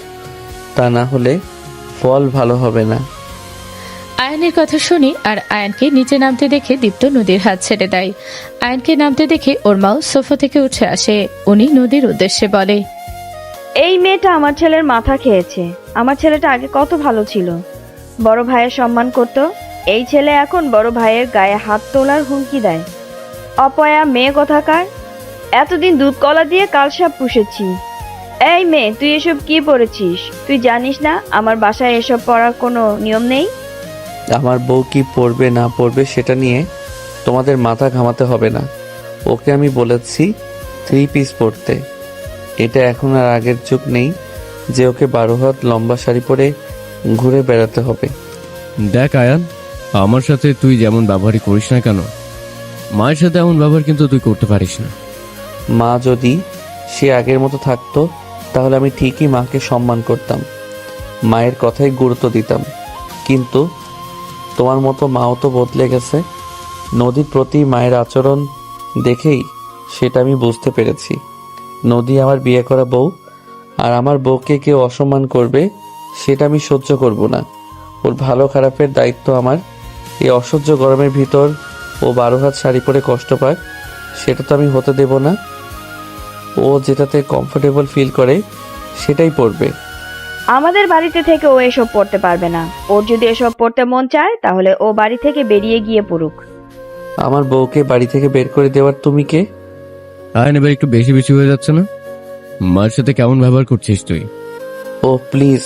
তা না হলে ফল ভালো হবে না। আয়নের কথা শুনি আর আয়নকে নিচে নামতে দেখে দীপ্ত নদীর হাত ছেড়ে দেয়। আয়নকে নামতে দেখে ওর মাও সোফা থেকে উঠে আসে। উনি নদীর উদ্দেশ্যে বলে, এই মেয়েটা আমার ছেলের মাথা খেয়েছে। আমার ছেলেটা আগে কত ভালো ছিল, বড় ভাইয়ের সম্মান করত। এই ছেলে এখন বড় ভাইয়ের গায়ে হাত তোলার হুমকি দেয়। অপয়া মেয়ে কোথাকার! এতদিন দুধ কলা দিয়ে কালসাপ পুষেছি। এই মেয়ে, তুই এসব কি পড়েছিস? তুই জানিস না আমার বাসায় এসব পড়ার কোনো নিয়ম নেই? আমার বউ কি পড়বে না পড়বে সেটা নিয়ে তোমাদের মাথা ঘামাতে হবে না। ওকে আমি বলেছি 3 পিস পরতে। এটা এখন আর আগের যুগ নেই যে ওকে 12 হাত লম্বা শাড়ি পরে ঘুরে বেড়াতে হবে। দেখ আয়ান, আমার সাথে তুই যেমন ব্যবহারই করিস না কেন, মায়ের সাথে এমন ব্যবহার কিন্তু তুই করতে পারিস না। মা যদি সে আগের মতো থাকতো তাহলে আমি ঠিকই মাকে সম্মান করতাম, মায়ের কথাই গুরুত্ব দিতাম। কিন্তু তোমার মতো মাও তো বদলে গেছে। নদীর প্রতি মায়ের আচরণ দেখেই সেটা আমি বুঝতে পেরেছি। নদী আমার বিয়ে করা বউ, আর আমার বউকে কেউ অসম্মান করবে সেটা আমি সহ্য করব না। ওর ভালো খারাপের দায়িত্ব আমার। এই অসহ্য গরমের ভিতর ও 12 হাত শাড়ি পরে কষ্ট পাক, সেটা তো আমি হতে দেব না। ও যেটাতে কমফোর্টেবল ফিল করে সেটাই পরবে। আমাদের বাড়িতে থেকে ও এসব পড়তে পারবে না। ওর যদি এসব পড়তে মন চায় তাহলে ও বাড়ি থেকে বেরিয়ে গিয়ে পড়ুক। আমার বউকে বাড়ি থেকে বের করে দেওয়ার তুমি কে? আয়ন, এবার একটু বেশি বেশি হয়ে যাচ্ছে না? মায়ের সাথে কেমন ব্যবহার করছিস তুই? ও প্লিজ,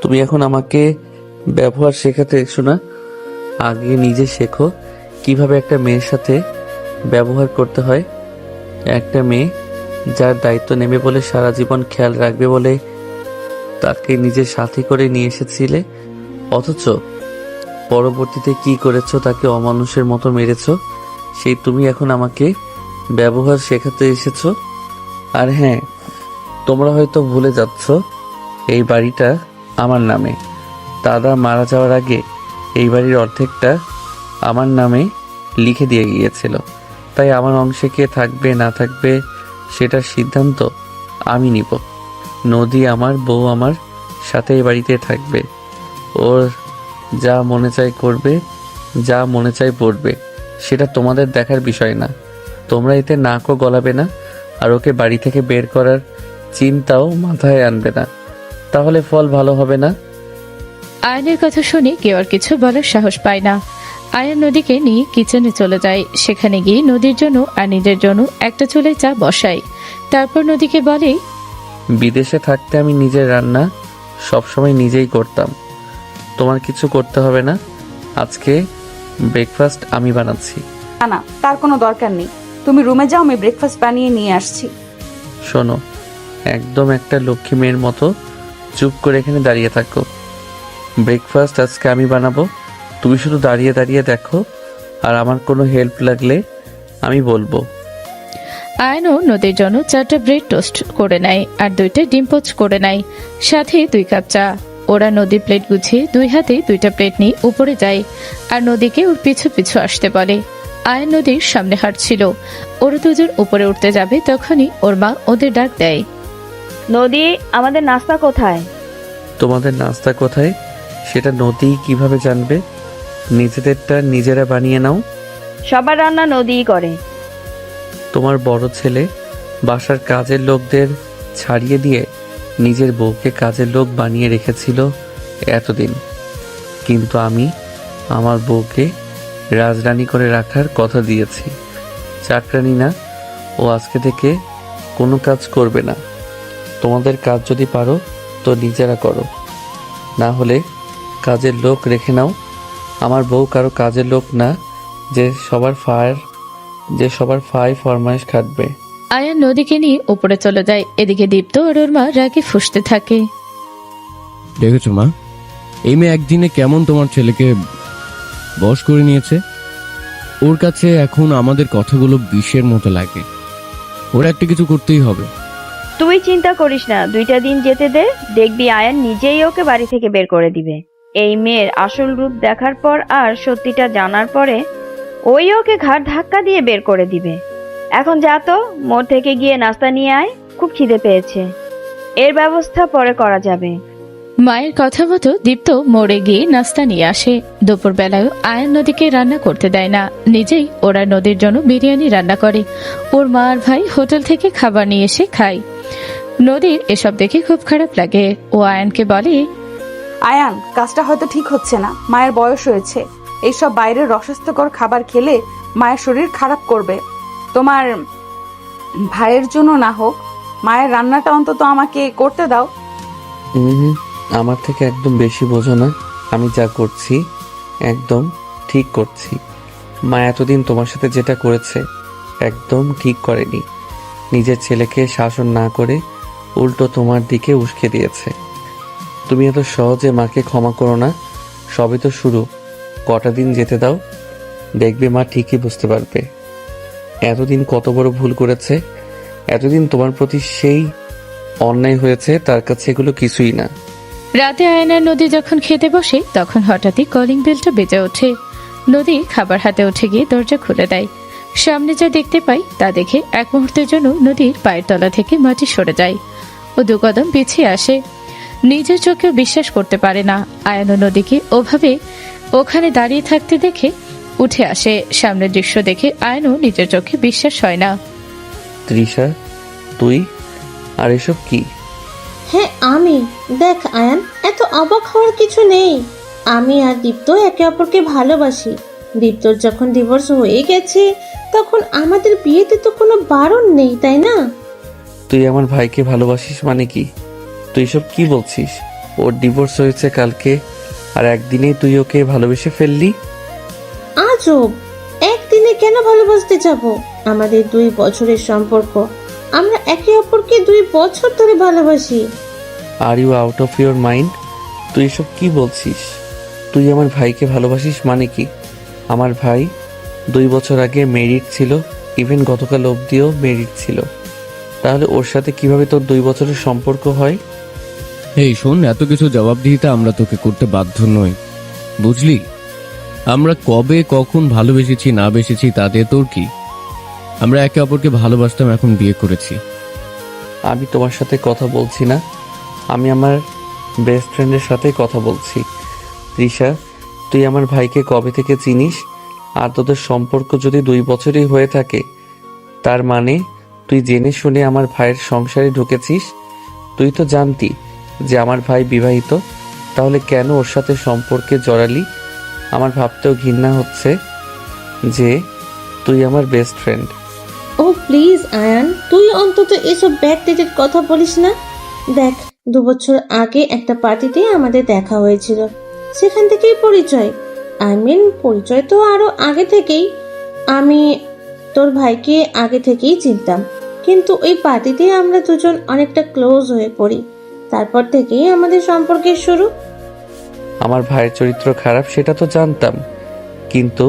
তুমি এখন আমাকে ব্যবহার শেখাতে এসো না। আগে নিজে শেখো কিভাবে একটা মেয়ের সাথে ব্যবহার করতে হয়। একটা মেয়ে যার দায়িত্ব নেবে বলে সারা জীবন খেয়াল রাখবে বলে তাকে নিজের সাথী করে নিয়ে এসেছিলে, অথচ পরবর্তীতে কি করেছো, তাকে অমানুষের মতো মেরেছো। সেই তুমি এখন আমাকে ব্যবহার শেখাতে এসেছো। আর হ্যাঁ, তোমরা হয়তো ভুলে যাচ্ছ এই বাড়িটা আমার নামে। দাদা মারা যাওয়ার আগে এই বাড়ির অর্ধেকটা আমার নামে লিখে দিয়ে গিয়েছিল, তাই আমার অংশে কে থাকবে না থাকবে সেটার সিদ্ধান্ত আমি নিব। নদী আমার বউ আমার সাথে এই বাড়িতে থাকবে। ওর যা মনে চায় করবে, যা মনে চায় পড়বে, সেটা তোমাদের দেখার বিষয় না। তোমরা এতে নাকও গলাবে না, আর ওকে বাড়ি থেকে বের করার চিন্তাও মাথায় আনবে না। তাহলে ফল ভালো হবে না। আয়নের কথা শুনে কেউ আর কিছু বলার সাহস পায় না। আয়ান নদীকে নিয়ে কিচেনে চলে যায়। সেখানে গিয়ে নদীর জন্য আর নিজের জন্য একটা চুলায় চা বসায়। তারপর নদীকে বলে, বিদেশে থাকতে আমি নিজের রান্না সবসময় নিজেই করতাম। তোমার কিছু করতে হবে না। আজকে ব্রেকফাস্ট আমি বানাচ্ছি। না না, তার কোনো দরকার নেই। তুমি রুমে যাও, আমি ব্রেকফাস্ট বানিয়ে নিয়ে আসছি। শোনো, একদম একটা লক্ষ্মী মেয়ের মতো চুপ করে এখানে দাঁড়িয়ে থাকো। ব্রেকফাস্ট আজকে আমি বানাবো, তুমি শুধু দাঁড়িয়ে দাঁড়িয়ে দেখো, আর আমার কোনো হেল্প লাগলে আমি বলবো। আয়নও নদীর জন্য 4টা ব্রেড টোস্ট করে নেয় আর 2টা ডিম পোচ করে নেয়, সাথে 2 কাপ চা। ওরা নদীর প্লেট গুছিয়ে 2 হাতে 2টা প্লেট নিয়ে উপরে যায় আর নদীকে ওর পিছু পিছু আসতে বলে। আয়ন নদীর সামনে হাঁটছিল। ওরা দুজন উপরে উঠতে যাবে, তখনই ওর মা ওদের ডাক দেয়। নদী, আমাদের নাস্তা কোথায়? তোমাদের নাস্তা কোথায় সেটা নদী কিভাবে জানবে? নিজেদেরটা নিজেরা বানিয়ে নাও। সবার রান্না নদীই করে। তোমার বড় ছেলে বাসার কাজের লোকদের ছাড়িয়ে দিয়ে নিজের বউকে কাজের লোক বানিয়ে রেখেছিল এতদিন, কিন্তু আমি আমার বউকে রাজরানী করে রাখার কথা দিয়েছি। চাকরানি না, ও আজকে থেকে কোনো কাজ করবে না। তোমাদের কাজ যদি পারো তো নিজেরা করো, না হলে কাজের লোক রেখে নাও। আমার বউ কারো কাজের লোক না যে সবার ফাই ফরমাইশ খাটবে। আয়ান নদীকে নিয়ে উপরে চলে যায়। এদিকে দীপ্ত আর ওর মা রাগে ফুঁসতে থাকে। দেখেছো মা, এই মেয়ে একদিনে কেমন তোমার ছেলেকে বশ করে নিয়েছে। ওর কাছে এখন আমাদের কথাগুলো বিষের মতো লাগে। ওর একটা কিছু করতেই হবে। তুই চিন্তা করিস না, 2টা দিন যেতে দে, দেখবি আয়ান নিজেই ওকে বাড়ি থেকে বের করে দিবে। এই মেয়ের আসল রূপ দেখার পর আর সত্যিটা জানার পরে ওই ওকে ঘাড় ধাক্কা দিয়ে বের করে দিবে। এখন যা তো, মোড় থেকে গিয়ে নাস্তা নিয়ে আয়, খুব খিদে পেয়েছে। এর ব্যবস্থা পরে করা যাবে। মায়ের কথা মতো দীপ্ত মোড়ে গিয়ে নাস্তা নিয়ে আসে। দুপুরবেলায় আয়ান নদীকে রান্না করতে দেয় না, নিজেই ওরা নদীর জন্য বিরিয়ানি রান্না করে। ওর মা আর ভাই হোটেল থেকে খাবার নিয়ে এসে খায়। নদীর এসব দেখে খুব খারাপ লাগে। ও আয়ানকে বলে, আয়ান, কাজটা হয়তো ঠিক হচ্ছে না। মায়ের বয়স হয়েছে, এইসব বাইরের অস্বাস্থ্যকর খাবার খেলে মায়ের শরীর খারাপ করবে। তোমার ভাইয়ের জন্য না হোক, মায়ের রান্নাটা অন্তত আমাকে করতে দাও। আমার থেকে একদম বেশি বোঝো না। আমি যা করছি একদম ঠিক করছি। মা এতদিন তোমার সাথে যেটা করেছে একদম ঠিক করেনি। নিজের ছেলেকে শাসন না করে উল্টো তোমার দিকে উস্কে দিয়েছে। তুমি এত সহজে মাকে ক্ষমা করো না। সবে তো শুরু, কটা দিন যেতে দাও, দেখবে মা ঠিকই বুঝতে পারবে এতদিন কত বড় ভুল করেছে। এতদিন তোমার প্রতি সেই অন্যায় হয়েছে, তার কাছে এগুলো কিছুই না। রাতে আয়ান আর নদী যখন খেতে বসে তখন হঠাৎই কলিং বেলটা বেজে ওঠে। নদী খাবার হাতে উঠে গিয়ে দরজা খুলে দেয়। সামনে যা দেখতে পাই তা দেখে এক মুহূর্তের জন্য নদীর পায়ের তলা থেকে মাটি সরে যায়। ও 2 কদম পিছিয়ে আসে। নিজের চোখেও বিশ্বাস করতে পারে না। আয়ান ও নদীকে ওভাবে ওখানে দাঁড়িয়ে থাকতে দেখে উঠে আসে। সামনের দৃশ্য দেখে আয়ানও নিজের চোখে বিশ্বাস হয় না। তৃষা, তুই আর এসব কি? হ্যাঁ আমি। দেখ আয়ান, এত অবাক হওয়ার কিছু নেই। আমি আর দীপ্ত একে অপরকে ভালোবাসি। দীপ্তর যখন ডিভোর্স হয়ে গেছে তখন আমাদের বিয়েতে তো কোনো বারণ নেই, তাই না? তুই আমার ভাইকে ভালোবাসিস মানে কি? তুই সব কি বলছিস? ওর ডিভোর্স হয়েছে কালকে, আর একদিনেই তুই ওকে ভালোবেসে ফেললি? আজব, একদিনে কেন ভালোবাসতে যাব? আমাদের 2 বছরের সম্পর্ক, আমরা একে অপরকে 2 বছর ধরে ভালোবাসি। Are you out of your mind? তুই এসব কি বলছিস? তুই আমার ভাইকে ভালোবাসিস মানে কি? আমার ভাই 2 বছর আগে মেরিড ছিল, ইভেন গতকাল অবধিও মেরিড ছিল। তাহলে ওর সাথে কিভাবে তোর 2 বছরের সম্পর্ক হয়? এই শোন, এত কিছু জবাবদিহিতা আমরা তোকে করতে বাধ্য নই, বুঝলি? আমরা কবে কখন ভালোবেসেছি না বেসেছি তাতে তোর কি? আমরা একে অপরকে ভালোবাসতাম, এখন বিয়ে করেছি। আমি তোমার সাথে কথা বলছি না, আমি আমার বেস্ট ফ্রেন্ডের সাথে কথা বলছি। তৃষা, তুই আমার ভাইকে কবে থেকে চিনিস? আর তোদের সম্পর্ক যদি 2 বছরই হয়ে থাকে, তার মানে তুই জেনে শুনে আমার ভাইয়ের সংসারে ঢুকেছিস। তুই তো জানতি যে আমার ভাই বিবাহিত, তাহলে কেন ওর সাথে সম্পর্কে জড়ালি? আমার ভাবতেও ঘৃণা হচ্ছে যে তুই আমার best friend. Oh please Ayaan, তুই অন্তত এসব ব্যাকডেটেড কথা বলিস না। দেখ, 2 বছর আগে একটা পার্টিতে আমাদের দেখা হয়েছিল, সেখান থেকেই পরিচয়। পরিচয় তো আরো আগে থেকেই। আমি তোর ভাইকে আগে থেকেই চিনতাম, কিন্তু ওই পার্টিতে আমরা দুজন অনেকটা ক্লোজ হয়ে পড়ি। তারপর থেকেই আমাদের সম্পর্কের শুরু। আমার ভাইয়ের চরিত্র খারাপ সেটা তো জানতাম, কিন্তু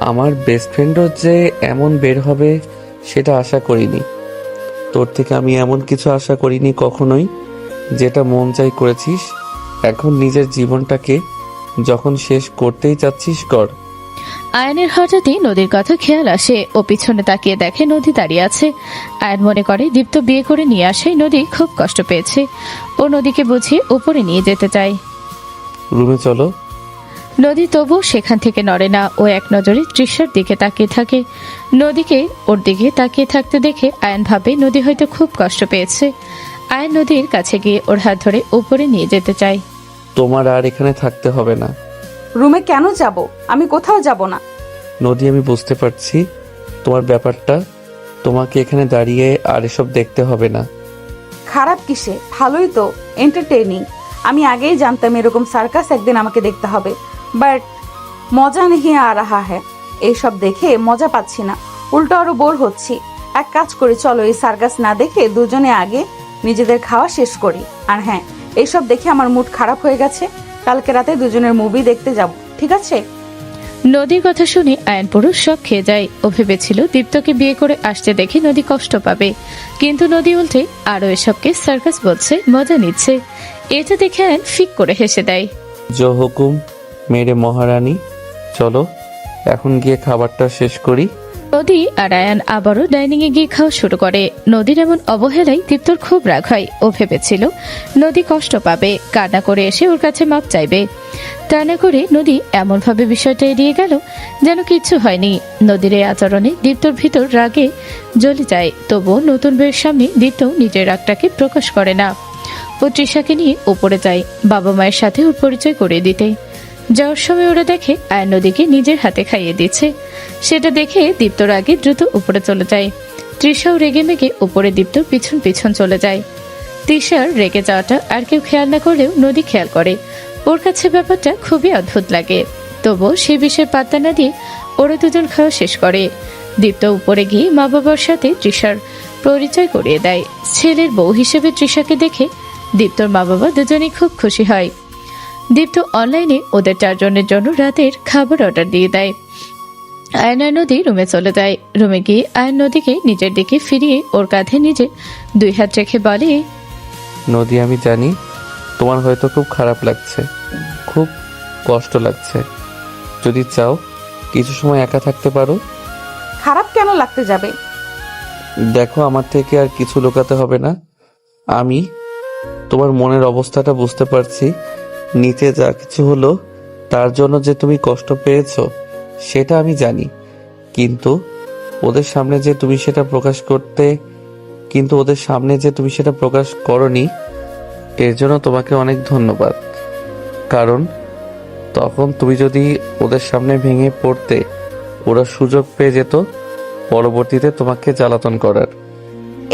আমার বেস্ট ফ্রেন্ডও যে এমন বের হবে সেটা আশা করিনি। তোর থেকে আমি এমন কিছু আশা করিনি কখনোই। যেটা মন চাই করেছিস। এখন নিজের জীবনটাকে যখন শেষ করতেই চাচ্ছিস কর। আয়নের হঠাৎই নদীর কথা খেয়াল আসে। ও পিছনে তাকিয়ে দেখে নদী দাঁড়িয়ে আছে। আয়ন মনে করে দীপ্ত বিয়ে করে নিয়ে আসায় নদী খুব কষ্ট পেয়েছে। ও নদীকে বুঝিয়ে উপরে নিয়ে যেতে চায়। রুমে চলো। নদী তবু সেখান থেকে নড়ে না। ও এক নজরে তৃষার দিকে তাকিয়ে থাকে। নদীকে ওর দিকে তাকিয়ে থাকতে দেখে আয়ন ভাবে নদী হয়তো খুব কষ্ট পেয়েছে। আয়ন নদীর কাছে গিয়ে ওর হাত ধরে উপরে নিয়ে যেতে চায়। তোমার আর এখানে থাকতে হবে না। রুমে কেন যাব? আমি কোথাও যাব না। নদী, আমি বুঝতে পারছি তোমার ব্যাপারটা। তোমাকে এখানে দাঁড়িয়ে আর এসব দেখতে হবে না। খারাপ কিসে? ভালোই তো, এন্টারটেইনিং। আমি আগেই জানতাম এরকম সার্কাস একদিন আমাকে দেখতে হবে, বাট মজা নেই আ রাহা হ্যায়। এইসব দেখে মজা পাচ্ছি না, উল্টো আরো বোর হচ্ছি। এক কাজ করি, চলো এই সার্কাস না দেখে দুজনে আগে নিজেদের খাওয়া শেষ করি। আর হ্যাঁ, এইসব দেখে আমার মুড খারাপ হয়ে গেছে। কালকে রাতে দুজনের মুভি দেখতে যাব, ঠিক আছে? নদীর কথা শুনে আয়ন পুরো শক খেয়ে যায়। ও ভেবেছিল দীপ্তকে বিয়ে করে আসতে দেখে নদী কষ্ট পাবে, কিন্তু নদী উল্টে আরো এসবকে সার্কাস বলছে, মজা নিচ্ছে। এটা দেখে আয়ন ফিক করে হেসে দেয়। জো হুকুম মেরে মহারানী, চলো এখন গিয়ে খাবারটা শেষ করি। নদী আর আয়ান আবারও ডাইনিং এ গিয়ে খাওয়া শুরু করে। নদীর এমন অবহেলায় দীপ্তর খুব রাগ হয়। ও ভেবেছিল নদী কষ্ট পাবে, কান্না করে এসে ওর কাছে মাপ চাইবে। তা না করে নদী এমন ভাবে বিষয়টা এড়িয়ে গেল যেন কিচ্ছু হয়নি। নদীর এই আচরণে দীপ্তর ভিতর রাগে জ্বলে যায়। তবুও নতুন বইয়ের সামনে দীপ্ত নিজের রাগটাকে প্রকাশ করে না। ও তৃষাকে নিয়ে উপরে যায় বাবা মায়ের সাথে ওর পরিচয় করিয়ে দিতে। যাওয়ার সময় ওরা দেখে আয়ন নদীকে নিজের হাতে খাইয়ে দিচ্ছে। সেটা দেখে দীপ্তর আগে দ্রুত উপরে চলে যায়। তৃষাও রেগে মেগে উপরে দীপ্তর পিছন পিছন চলে যায়। তৃষার রেগে যাওয়াটা আর কেউ খেয়াল না করলেও নদী খেয়াল করে। ওর কাছে ব্যাপারটা খুবই অদ্ভুত লাগে। তবুও সে বিষয়ে পাত্তা না দিয়ে ওরা দুজন খাওয়া শেষ করে। দীপ্ত উপরে গিয়ে মা বাবার সাথে তৃষার পরিচয় করিয়ে দেয়। ছেলের বউ হিসেবে তৃষাকে দেখে দীপ্তর মা বাবা দুজনেই খুব খুশি হয়। দীপ্ত অনলাইনে ওদের 4 জনের জন্য রাতের খাবার অর্ডার দিয়ে দেয়। আয়ন আর নদী রুমে চলে যায়। রুমে গিয়ে আয়ন নদীকে নিজের দিকে ফিরিয়ে ওর কাঁধে নিজে 2 হাত রেখে বলে, নদী, আমি জানি তোমার হয়তো খুব খারাপ লাগছে, খুব কষ্ট লাগছে। যদি চাও কিছু সময় একা থাকতে পারো। খারাপ কেন লাগতে যাবে? দেখো, আমার থেকে আর কিছু লুকাতে হবে না। আমি তোমার মনের অবস্থাটা বুঝতে পারছি। নিচে যা কিছু হলো তার জন্য যে তুমি কষ্ট পেয়েছো সেটা আমি জানি, কিন্তু ওদের সামনে যে তুমি সেটা প্রকাশ করনি, এর জন্য তোমাকে অনেক ধন্যবাদ। কারণ তখন তুমি যদি ওদের সামনে ভেঙে পড়তে, ওরা সুযোগ পেয়ে যেত পরবর্তীতে তোমাকে জ্বালাতন করার।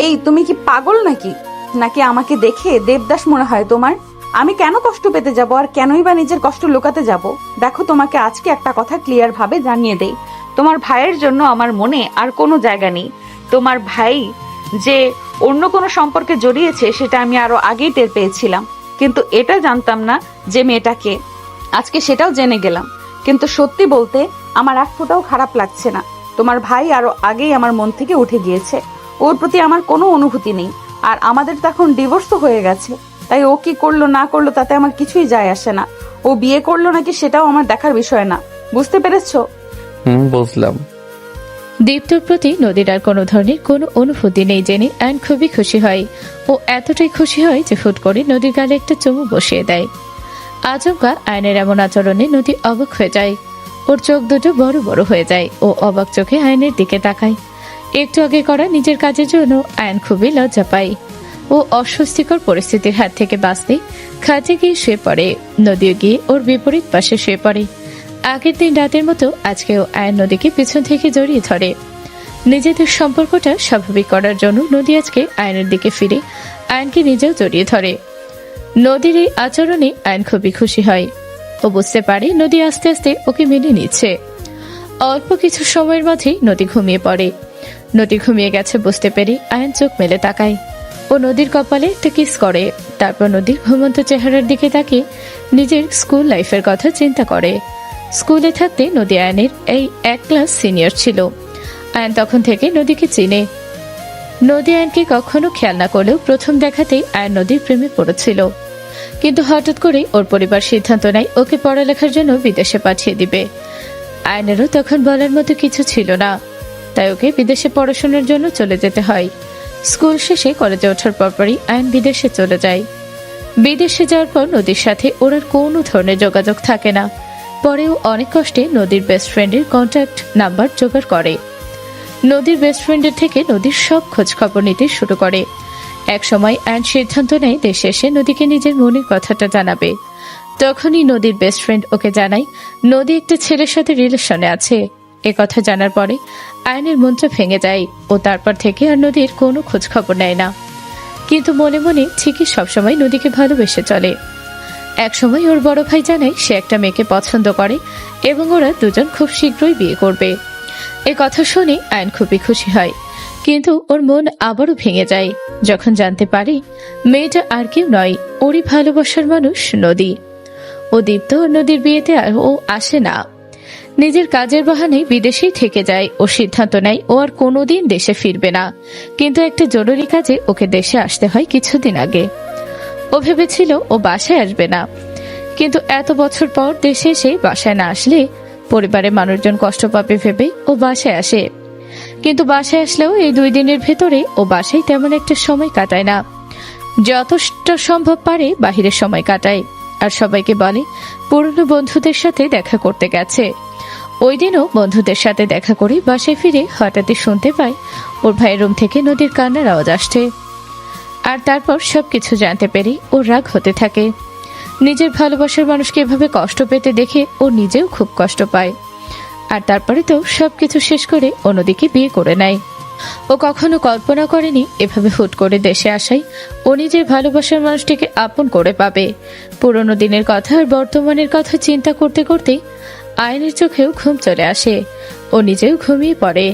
এই, তুমি কি পাগল নাকি? নাকি আমাকে দেখে দেবদাস মনে হয় তোমার? আমি কেন কষ্ট পেতে যাব, আর কেনই বা নিজের কষ্ট লুকাতে যাব? দেখো, তোমাকে আজকে একটা কথা ক্লিয়ার ভাবে জানিয়ে দেই। তোমার ভাইয়ের জন্য আমার মনে আর কোনো জায়গা নেই। তোমার ভাই যে অন্য কোনো সম্পর্কে জড়িয়েছে সেটা আমি আরো আগেই টের পেয়েছিলাম, কিন্তু এটা জানতাম না যে মেয়েটাকে। আজকে সেটাও জেনে গেলাম। কিন্তু সত্যি বলতে আমার এক ফোঁটাও খারাপ লাগছে না। তোমার ভাই আরো আগেই আমার মন থেকে উঠে গিয়েছে। ওর প্রতি আমার কোনো অনুভূতি নেই। আর আমাদের তো এখন ডিভোর্স তো হয়ে গেছে, তাই ও কি করলো না করলো তাতে আমার কিছুই যায় আসে না। ও বিয়ে করলো নাকি সেটাও আমার দেখার বিষয় না। বুঝতে পেরেছো? বুঝলাম। দীপ্তর প্রতি নদীর আর কোনো ধরনের কোনো অনুভূতি নেই জেনে আয়ন খুবই খুশি হয়। ও এতটাই খুশি হয় যে ফুট করে নদীর গালে একটা চুমু বসিয়ে দেয়। আচমকা আয়নের এমন আচরণে নদী অবাক হয়ে যায়। ওর চোখ দুটো বড় বড় হয়ে যায়। ও অবাক চোখে আয়নের দিকে তাকায়। একটু আগে করা নিজের কাজের জন্য আয়ন খুবই লজ্জা পায়। ও অস্বস্তিকর পরিস্থিতির হাত থেকে বাঁচতে খাটে গিয়ে শুয়ে পড়ে। নদীও গিয়ে ওর বিপরীত পাশে শুয়ে পড়ে। আগের দিন রাতের মতো আজকেও আয়ন নদীকে পিছন থেকে জড়িয়ে ধরে। নিজেদের সম্পর্কটা স্বাভাবিক করার জন্য নদী আজকে আয়নের দিকে ফিরে আয়নকে নিজেও জড়িয়ে ধরে। নদীর এই আচরণে আয়ন খুবই খুশি হয়। ও বুঝতে পারে নদী আস্তে আস্তে ওকে মেনে নিচ্ছে। অল্প কিছু সময়ের মাঝেই নদী ঘুমিয়ে পড়ে। নদী ঘুমিয়ে গেছে বুঝতে পেরে আয়ন চোখ মেলে তাকায়। ও নদীর কপালে একটা কিস করে। তারপর নদীর ঘুমন্ত চেহারার দিকে তাকিয়ে নিজের স্কুল লাইফের কথা চিন্তা করে। স্কুলে থাকতে নদী আয়নের এই এক ক্লাস সিনিয়র ছিল। আয়ন তখন থেকে নদীকে চিনে। নদী আয়নকে কখনো খেয়াল না করলেও প্রথম দেখাতেই আয়ন নদীর প্রেমে পড়েছিল। কিন্তু হঠাৎ করে ওর পরিবার সিদ্ধান্ত নেয় ওকে পড়ালেখার জন্য বিদেশে পাঠিয়ে দিবে। আয়নেরও তখন বলার মতো কিছু ছিল না, তাই ওকে বিদেশে পড়াশোনার জন্য চলে যেতে হয়। স্কুল শেষে কলেজে ওঠার পরপরই আয়ন বিদেশে চলে যায়। বিদেশে যাওয়ার পর নদীর সাথে ওর আর কোনো ধরনের যোগাযোগ থাকে না। পরেও অনেক কষ্টে নদীর বেস্ট ফ্রেন্ডের কন্ট্যাক্ট নাম্বার জোগাড় করে। নদীর বেস্ট ফ্রেন্ডের থেকে নদীর সব খোঁজ খবর নিতে শুরু করে। এক সময় আয়ন সিদ্ধান্ত নেয় দেশে এসে নদীকে নিজের মনের কথাটা জানাবে। তখনই নদীর বেস্ট ফ্রেন্ড ওকে জানায় নদী একটা ছেলের সাথে রিলেশনে আছে। এ কথা জানার পরে আয়নের মনটা ভেঙে যায়। ও তারপর থেকে আর নদীর কোনো খোঁজ খবর নেয় না, কিন্তু মনে মনে ঠিকই সবসময় নদীকে ভালোবেসে চলে। একসময় ওর বড় ভাই জানায় সে একটা মেয়েকে পছন্দ করে এবং ওরা দুজন খুব শীঘ্রই বিয়ে করবে। এ কথা শুনে আয়ন খুবই খুশি হয়, কিন্তু ওর মন আবারও ভেঙে যায় যখন জানতে পারে মেয়েটা আর কেউ নয়, ওরই ভালোবাসার মানুষ নদী। ও দীপ্ত নদীর বিয়েতে আর ও আসে না। নিজের কাজের বাহানে বিদেশেই থেকে যায়। ও সিদ্ধান্ত নেয় ও আর কোনোদিন দেশে ফিরবে না, কিন্তু একটা জরুরি কাজে ওকে দেশে আসতে হয় কিছুদিন আগে। ও ভেবেছিল ও বাসায় আসবে না, কিন্তু এত বছর পর দেশে এসে বাসায় না আসলে পরিবারের মানুষজন কষ্ট পাবে ভেবে ও বাসায় আসে। কিন্তু বাসায় আসলেও এই 2 দিনের ভেতরে ও বাসায় তেমন একটা সময় কাটায় না। যতটা সম্ভব পারে বাহিরের সময় কাটায়, আর সবাইকে বলে পুরনো বন্ধুদের সাথে দেখা করতে গেছে। ওই দিনও বন্ধুদের সাথে দেখা করে বাসায় ফিরে হঠাৎই শুনতে পায় ওর ভাইয়ের রুম থেকে নদীর কান্নার আওয়াজ আসছে। আর তারপর সবকিছু জানতে পেরে ওর রাগ হতে থাকে। নিজের ভালোবাসার মানুষকে এভাবে কষ্ট পেতে দেখে ও নিজেও খুব কষ্ট পায়। আর তারপরে তো সবকিছু শেষ করে অন্যদিকে বিয়ে করে নেয়। ও কখনো কল্পনা করেনি এভাবে হুট করে দেশে আসায় ও নিজের ভালোবাসার মানুষটিকে আপন করে পাবে। পুরোনো দিনের কথা আর বর্তমানের কথা চিন্তা করতে করতে আয়নের চোখেও ঘুম চলে আসে। ও নিজেও ঘুমিয়ে পড়ে।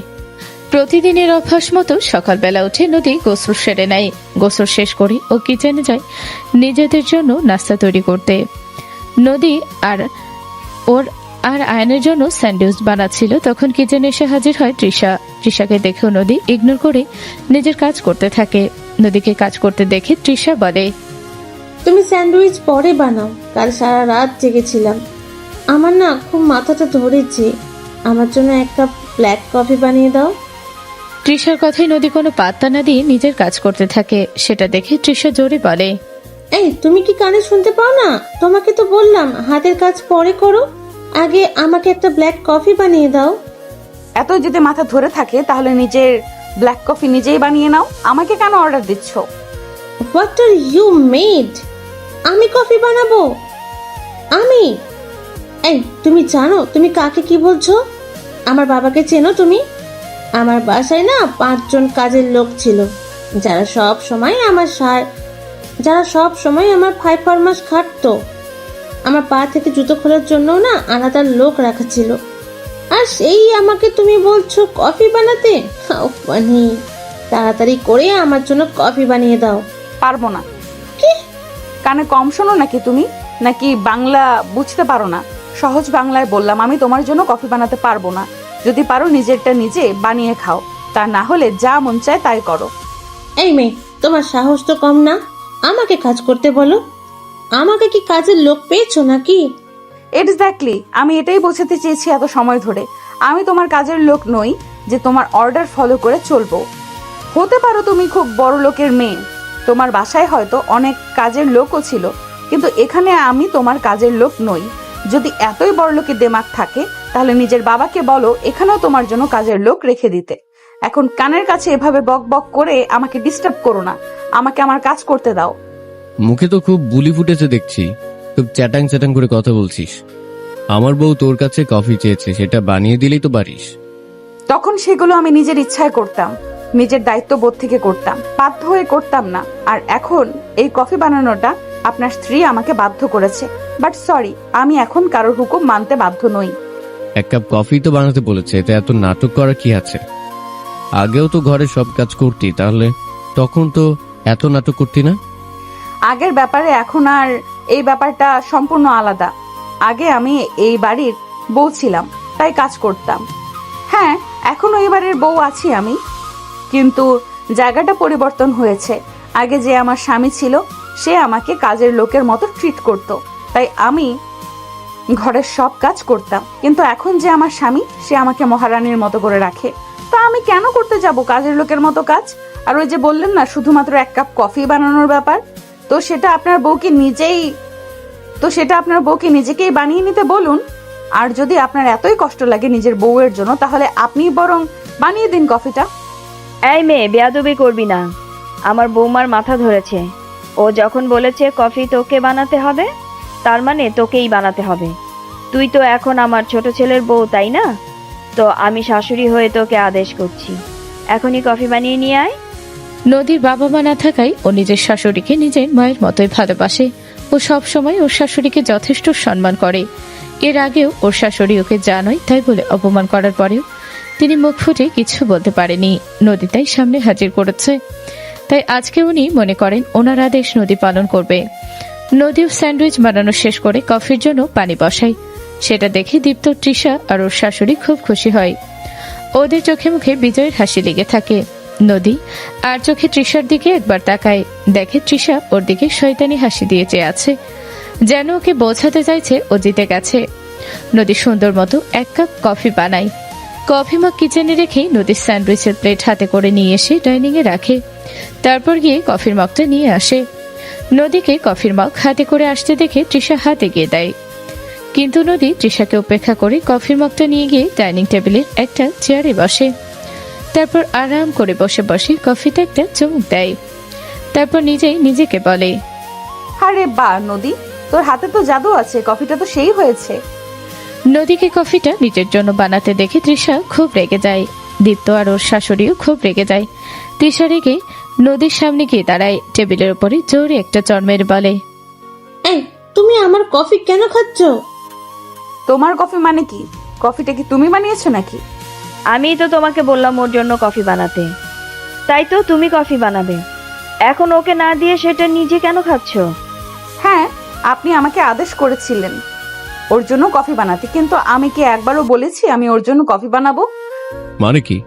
প্রতিদিনের অভ্যাস মতো সকালবেলা উঠে নদী গোসল সেরে নেয়। গোসল শেষ করে ও কিচেনে যায় নিজেদের জন্য নাস্তা তৈরি করতে। নদী ওর আর আয়নের জন্য স্যান্ডউইচ বানাচ্ছিল, তখন কিচেনে এসে হাজির হয় তৃষা। তৃষাকে দেখেও নদী ইগনোর করে নিজের কাজ করতে থাকে। নদীকে কাজ করতে দেখে তৃষা বলে, তুমি স্যান্ডউইচ পরে বানাও, কাল সারা রাত জেগেছিলাম। আমার না খুব মাথাটা ধরেছে, আমার জন্য 1 কাপ ব্ল্যাক কফি বানিয়ে দাও। তৃষার কথায় নদী কোনো পাত্তা না দিয়ে নিজের কাজ করতে থাকে। সেটা দেখে তৃষা জোরে বলে, এই তুমি কি কানে শুনতে পাও না? তোমাকে তো বললাম হাতের কাজ পরে করো, আগে আমাকে একটা ব্ল্যাক কফি বানিয়ে দাও। এত যদি মাথা ধরে থাকে তাহলে নিজের ব্ল্যাক কফি নিজেই বানিয়ে নাও, আমাকে কেন অর্ডার দিচ্ছ? What are you mad? আমি কফি বানাবো? আমি? এই তুমি জানো তুমি কাকে কি বলছো? আমার বাবাকে চেনো তুমি? আমার বাসায় না 5 জন কাজের লোক ছিল, যারা সব সময় আমার 5 ফরমাস খাটতো। আমার পা থেকে জুতো খোলার জন্য না আলাদা লোক রাখা ছিল, আর সেই আমাকে তুমি বলছো কফি বানাতে? মানে তাড়াতাড়ি করে আমার জন্য কফি বানিয়ে দাও। পারবো না। কি? কানে কম শোনো নাকি তুমি? নাকি বাংলা বুঝতে পারো না? সহজ বাংলায় বললাম, আমি তোমার জন্য কফি বানাতে পারবো না। যদি পারো নিজেরটা নিজে বানিয়ে খাও, তা না হলে যা মন চায় তাই করো। এই মেয়ে, তোমার সাহস তো কম না, আমাকে কাজ করতে বলো। আমাকে কি কাজের লোক পেয়েছো নাকি? এক্স্যাক্টলি, আমি এটাই বোঝাতে চেয়েছি এত সময় ধরে। আমি তোমার কাজের লোক নই, যে তোমার অর্ডার ফলো করে চলবো। হতে পারো তুমি খুব বড় লোকের মেয়ে, তোমার বাসায় হয়তো অনেক কাজের লোকও ছিল, কিন্তু এখানে আমি তোমার কাজের লোক নই। যদি এতই বড় লোকের দিমাগ থাকে তাহলে নিজের বাবাকে বলো এখানেও তোমার জন্য কাজের লোক রেখে দিতে। এখন কানের কাছে এভাবে বক বক করে আমাকে ডিস্টার্ব করো না, আমাকে আমার কাজ করতে দাও। মুখে তো খুব বুলি ফুটেছে দেখছি, খুব চ্যাটাং চ্যাটাং করে কথা বলছিস। আমার বউ তোর কাছে কফি চেয়েছে, সেটা বানিয়ে দিলেই তো পারিস। তখন সেগুলো আমি নিজের ইচ্ছায় করতাম, নিজের দায়িত্ববোধ থেকে করতাম, বাধ্য হয়ে করতাম না। আর এখন এই কফি বানানোটা আপনার স্ত্রী আমাকে বাধ্য করেছে, বাট সরি, আমি এখন কারোর হুকুম মানতে বাধ্য নই। এক কাপ কফি তো বানাতে বলেছে, এতে এত নাটক করার কি আছে? আগেও তো ঘরে সব কাজ করতি, তাহলে তখন তো এত নাটক করতি না। আগের ব্যাপারে এখন আর এই ব্যাপারটা সম্পূর্ণ আলাদা। আগে আমি এই বাড়ির বউ ছিলাম, তাই কাজ করতাম। হ্যাঁ, এখনো এই বাড়ির বউ আছি আমি, কিন্তু জায়গাটা পরিবর্তন হয়েছে। আগে যে আমার স্বামী ছিল সে আমাকে কাজের লোকের মতো ট্রিট করত, তাই আমি ঘরের সব কাজ করতাম। কিন্তু এখন যে আমার স্বামী সে আমাকে মহারানীর মতো করে রাখে, তা আমি কেন করতে যাব কাজের লোকের মতো কাজ? আর ওই যে বললেন না শুধুমাত্র এক কাপ কফি বানানোর ব্যাপার, তো সেটা আপনার বউকে নিজেকেই বানিয়ে নিতে বলুন। আর যদি আপনার এতই কষ্ট লাগে নিজের বউয়ের জন্য, তাহলে আপনি বরং বানিয়ে দিন কফিটা। এই মেয়ে, বেয়াদবি করবি না। আমার বৌমার মাথা ধরেছে। ও যখন বলেছে কফি তোকে বানাতে হবে, তার মানে তোকেই বানাতে হবে। তুই তো এখন আমার ছোট ছেলের বউ, তাই না? তো আমি শাশুড়ি হয়ে তোকে আদেশ করছি, এখনই কফি বানিয়ে নিয়ে আয়। নদীর বাবা মা না থাকায় ও নিজের শাশুড়িকে নিজের মায়ের মতোই ভালোবাসে। ও সবসময় ওর শাশুড়িকে যথেষ্ট সম্মান করে। এর আগেও ওর শাশুড়ি ওকে জানায় তাই বলে অপমান করার পরেও তিনি মুখ ফুটে কিছু বলতে পারেনি। নদী তাই সামনে হাজির করেছে, তাই আজকে উনি মনে করেন ওনার আদেশ নদী পালন করবে। নদীও স্যান্ডউইচ বানানো শেষ করে কফির জন্য পানি বসায়। সেটা দেখে দীপ্ত, তৃষা আর ওর শাশুড়ি খুব খুশি হয়। ওদের চোখে মুখে বিজয়ের হাসি লেগে থাকে। নদী আর চোখে তৃষার দিকে একবার তাকায়, দেখে তৃষা ওর দিকে শয়তানি হাসি দিয়ে চেয়ে আছে, যেন ওকে বোঝাতে চাইছে ও জিতে গেছে। নদী সুন্দর মতো এক কাপ কফি বানায়। কফি মগ কিচেনে রেখে নদীর স্যান্ডউইচের প্লেট হাতে করে নিয়ে এসে ডাইনিং এ রাখে। তারপর গিয়ে কফির মগটা নিয়ে আসে। নদীকে কফির মগ হাতে করে আসতে দেখে তৃষা হাত এগিয়ে দেয়, কিন্তু নদী তৃষাকে উপেক্ষা করে কফির মগটা নিয়ে গিয়ে ডাইনিং টেবিলের একটা চেয়ারে বসে। তারপর আরাম করে বসে বসে কফিতে একটা চুমুক দেয়। তারপর নিজেই নিজেকে বলে, আরে বাহ নদী, তোর হাতে তো জাদু আছে, কফিটা তো সেই হয়েছে। নদীকে কফিটা নিজের জন্য বানাতে দেখে তৃষা খুব রেগে যায়। দীপ্ত আর ওর শাশুড়িও খুব রেগে যায়। তৃষা রেগে নদীর সামনে গিয়ে দাঁড়ায়, টেবিলের উপরে জোরে একটা চড় মেরে বলে, এই, তুমি আমার কফি কেন খাচ্ছ? তোমার কফি মানে কি? কফিটা কি তুমি বানিয়েছো নাকি? আমিই তো তোমাকে বললাম ওর জন্য কফি বানাতে, তাই তো তুমি কফি বানাবে। এখন ওকে না দিয়ে সেটা নিজে কেন খাচ্ছ? হ্যাঁ, আপনি আমাকে আদেশ করেছিলেন ওর জন্য কফি বানাতে, কিন্তু আমি কি একবারও বলেছি আমি ওর জন্য কফি বানাবো? মানে কি?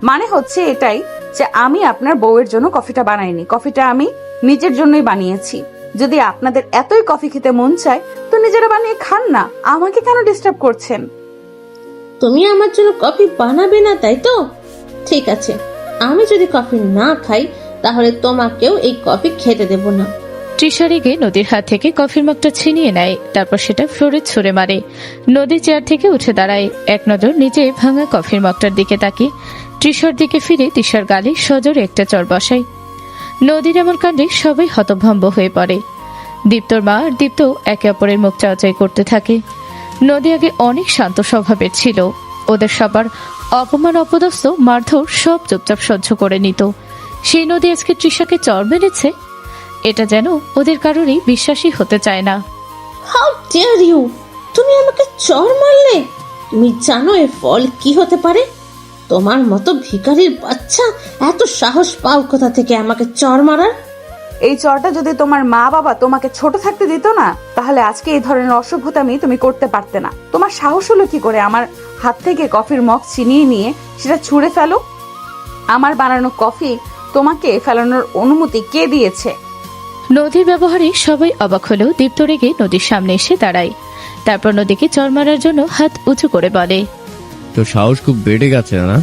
মানে হচ্ছে এটাই যে আমি আপনার বউয়ের জন্য কফিটা বানাইনি, কফিটা আমি নিজের জন্যই বানিয়েছি। যদি আপনাদের এতই কফি খেতে মন চায় তো নিজেরা বানিয়ে খান না, আমাকে কেন ডিস্টার্ব করছেন? তুমি আমার জন্য কফি বানাবে না, তাই তো? ঠিক আছে, আমি যদি কফি না খাই তাহলে তোমাকেও এই কফি খেতে দেব না। তৃষা রেগে নদীর হাত থেকে কফির মগটা ছিনিয়ে নেয়। তারপর সেটা ফ্লোরে ছুঁড়ে মারে। নদী চেয়ার থেকে উঠে দাঁড়ায়, এক নজর নিজে ভাঙা কফির মগটার দিকে তাকিয়ে তৃষার দিকে ফিরে তৃষার গালে সজোরে একটা চড় বসায়। নদীর এমন কাণ্ডে সবাই হতভম্ব হয়ে পড়ে। দীপ্তর মা আর দীপ্ত একে অপরের মুখ চাওয়াচাই করতে থাকে। নদী আগে অনেক শান্ত স্বভাবের ছিল। ওদের সবার অপমান, অপদস্থ, মারধর সব চুপচাপ সহ্য করে নিত। সেই নদী আজকে তৃষাকে চড় মেরেছে, এটা যেন ওদের কারোরই বিশ্বাসই হতে চায় না। How dare you! তুমি আমাকে চড় মারলে? তুমি জানো এর ফল কি হতে পারে? তোমার মতো ভিখারির বাচ্চা এত সাহস পাও কোথা থেকে আমাকে চড় মারার? এই চরটা যদি তোমার মা বাবা তোমাকে ছোট থাকতে দিত না, তাহলে আজকে এই ধরনের অসভ্যতামি তুমি করতে পারতে না। তোমার সাহস হলো কি করে আমার হাত থেকে কফির মগ ছিনিয়ে নিয়ে সেটা ছুঁড়ে ফেলো? আমার বানানো কফি তোমাকে ফেলানোর অনুমতি কে দিয়েছে? নদীর ব্যবহারে সবাই অবাক হলেও দীপ্ত রেগে নদীর সামনে এসে দাঁড়ায়। তারপর নদীকে চড় মারার জন্য হাত উঁচু করে বলে, তোর সাহস খুব বেড়ে গেছে না?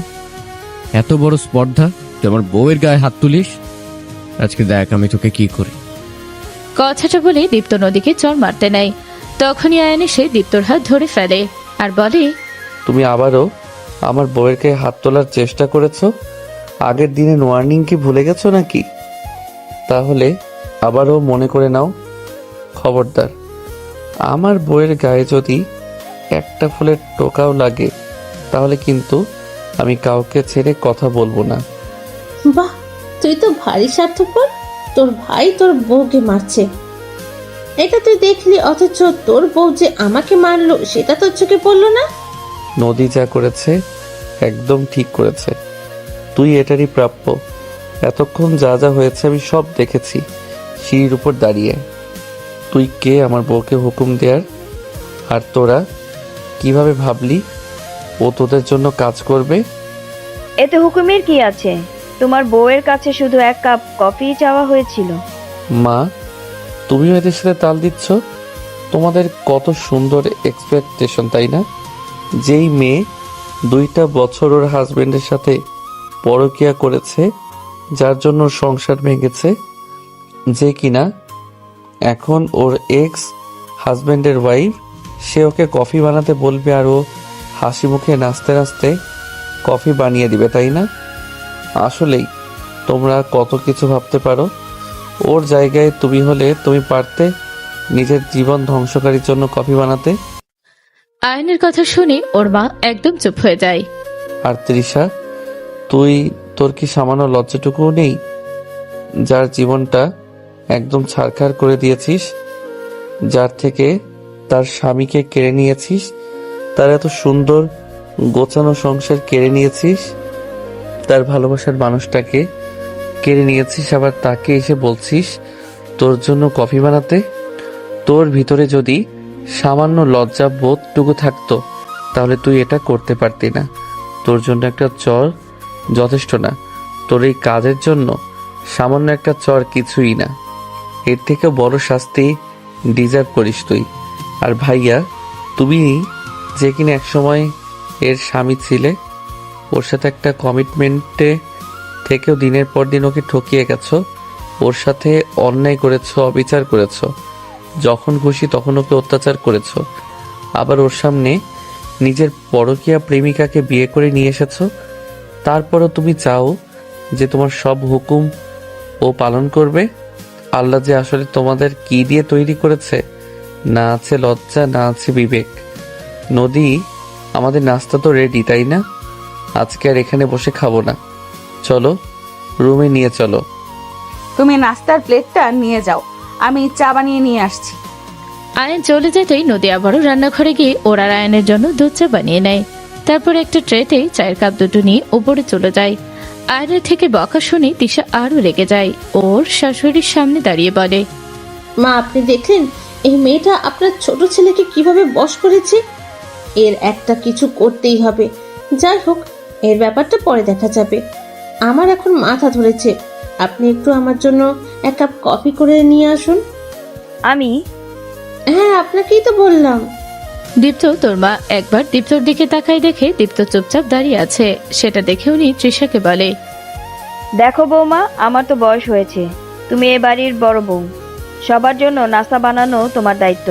এত বড় স্পর্ধা তুই আমার বউয়ের গায়ে হাত তুলিস? আজকে দেখ আমি তোকে কি করি। কথাটা বলে দীপ্ত নদীকে চড় মারতে নেয়। তখনই আয়ান এসে দীপ্তর হাত ধরে ফেলে আর বলে, তুমি আবারও আমার বউয়ের গায়ে হাত তোলার চেষ্টা করেছো? আগের দিনের ওয়ার্নিং কি ভুলে গেছো নাকি? তাহলে আবারও মনে করে নাও। খবরদার, আমার বউয়ের গায়ে যদি একটা ফুলের টোকাও লাগে তাহলে কিন্তু আমি কাউকে ছেড়ে কথা বলবো না। বাহ, তুই তো ভারী স্বার্থপর। তোর ভাই তোর বউকে মারছে, এটা তুই দেখলি, অথচ তোর বউ যে আমাকে মারলো সেটা তোর চোখে পড়লো না? নদী যা করেছে একদম ঠিক করেছে। তুই এটারই প্রাপ্য। এতক্ষণ যা যা হয়েছে আমি সব দেখেছি সিঁড়ির উপর দাঁড়িয়ে। তুই কে আমার বউকে হুকুম দেয়ার? আর তোরা কিভাবে ভাবলি ও তোদের জন্য কাজ করবে? এতে হুকুমের কি আছে? তোমার বউয়ের কাছে শুধু এক কাপ কফি চাওয়া হয়েছিল। মা, তুমিও এদের সাথে তাল দিচ্ছ? তোমাদের কত সুন্দর এক্সপেকটেশন, তাই না? যেই মেয়ে 2টা বছর ওর হাজবেন্ডের সাথে পরকীয়া করেছে, যার জন্য ওর সংসার ভেঙেছে, যে কিনা এখন ওর এক্স হাজবেন্ডের ওয়াইফ, সে ওকে কফি বানাতে বলবে আর ও হাসি মুখে নাচতে নাচতে কফি বানিয়ে দিবে, তাই না? আসলেই তোমরা কত কিছু ভাবতে পারো। ওর জায়গায় তুমি হলে তুমি পারতে নিজের জীবন ধ্বংসকারীর জন্য কফি বানাতে? আয়ানের কথা শুনে ওর মা একদম চুপ হয়ে যায়। আর তৃষা, তোর কি সামান্য লজ্জাটুকুও নেই? যার জীবনটা একদম ছারখার করে দিয়েছিস, যার থেকে তার স্বামীকে কেড়ে নিয়েছিস, তার এত সুন্দর গোছানো সংসার কেড়ে নিয়েছিস, তার ভালোবাসার মানুষটাকে কেড়ে নিয়েছিস, আবার তাকে এসে বলছিস তোর জন্য কফি বানাতে? তোর ভিতরে যদি সামান্য লজ্জা বোধটুকু থাকতো তাহলে তুই এটা করতে পারতি না। তোর জন্য একটা চর যথেষ্ট না। তোর এই কাজের জন্য সামান্য একটা চর কিছুই না। এর থেকে বড় শাস্তি ডিজার্ভ করিস তুই। আর ভাইয়া, তুমি যে কিনা একসময় এর স্বামী ছিলে, ওর সাথে একটা কমিটমেন্টে থেকেও দিনের পর দিন ওকে ঠকিয়ে গেছো, ওর সাথে অন্যায় করেছো, অবিচার করেছো, যখন খুশি তখন ওকে অত্যাচার করেছো, আবার ওর সামনে নিজের পরকীয়া প্রেমিকাকে বিয়ে করে নিয়ে এসেছো। তারপরও তুমি চাও যে তোমার সব হুকুম ও পালন করবে? আল্লাহ যে আসলে তোমাদের কি দিয়ে তৈরি করেছে! না আছে লজ্জা, না আছে বিবেক। নদী, আমাদের নাস্তা তো রেডি, তাই না? আজকে আর এখানে বসে খাবো না, চলো রুমে নিয়ে চলো। তুমি নাস্তার প্লেটটা নিয়ে যাও, আমি চা বানিয়ে নিয়ে আসছি। আয়ান চলে যেতেই নদী আবারও রান্নাঘরে গিয়ে ওর আর আয়ানের জন্য দুধ চা বানিয়ে নেয়। তারপর একটা ট্রেতে চায়ের কাপ দুটো নিয়ে উপরে চলে যায়। আয়ানের থেকে বকা শুনে তিশা আরো রেগে যায়। ওর শাশুড়ির সামনে দাঁড়িয়ে বলে, মা, আপনি দেখলেন এই মেয়েটা আপনার ছোট ছেলেকে কিভাবে বশ করেছে? এর একটা কিছু করতেই হবে। যাই হোক, এর ব্যাপারটা পরে দেখা যাবে। আমার এখন মাথা ধরেছে, আপনি একটু আমার জন্য এক কাপ কফি করে নিয়ে আসুন। আমি? হ্যাঁ, আপনাকেই তো বললাম। দীপ্ত তোর মা একবার দীপ্তর দিকে তাকায় দেখে দীপ্ত চুপচাপ দাঁড়িয়ে আছে। সেটা দেখে উনি তৃষাকে বলে, দেখো বৌমা, আমার তো বয়স হয়েছে, তুমি এ বাড়ির বড় বউ, সবার জন্য নাস্তা বানানো তোমার দায়িত্ব।